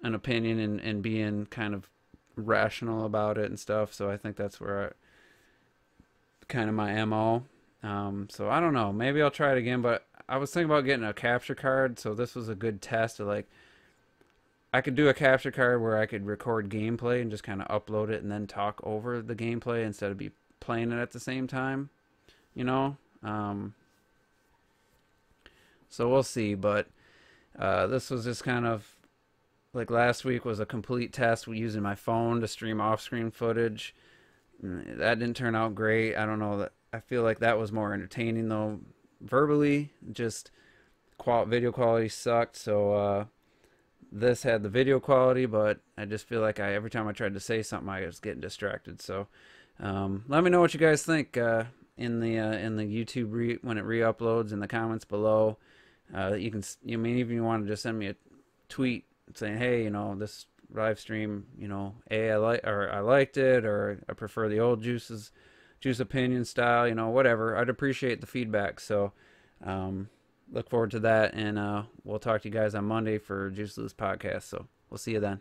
an opinion and being kind of rational about it and stuff. So I think that's where kind of my MO. So I don't know. Maybe I'll try it again. But I was thinking about getting a capture card. So this was a good test of like, I could do a capture card where I could record gameplay and just kind of upload it and then talk over the gameplay instead of be playing it at the same time. You know. So we'll see. But this was just kind of like last week was a complete test using my phone to stream off-screen footage. That didn't turn out great. I don't know, that I feel like that was more entertaining though verbally. Just video quality sucked. So this had the video quality, but I just feel like every time I tried to say something, I was getting distracted. So let me know what you guys think in the YouTube when it re-uploads in the comments below. Even if you want to just send me a tweet saying, hey, this live stream, I liked it, or I prefer the old juice opinion style, whatever. I'd appreciate the feedback. So look forward to that, and we'll talk to you guys on Monday for Juice Loose podcast. So we'll see you then.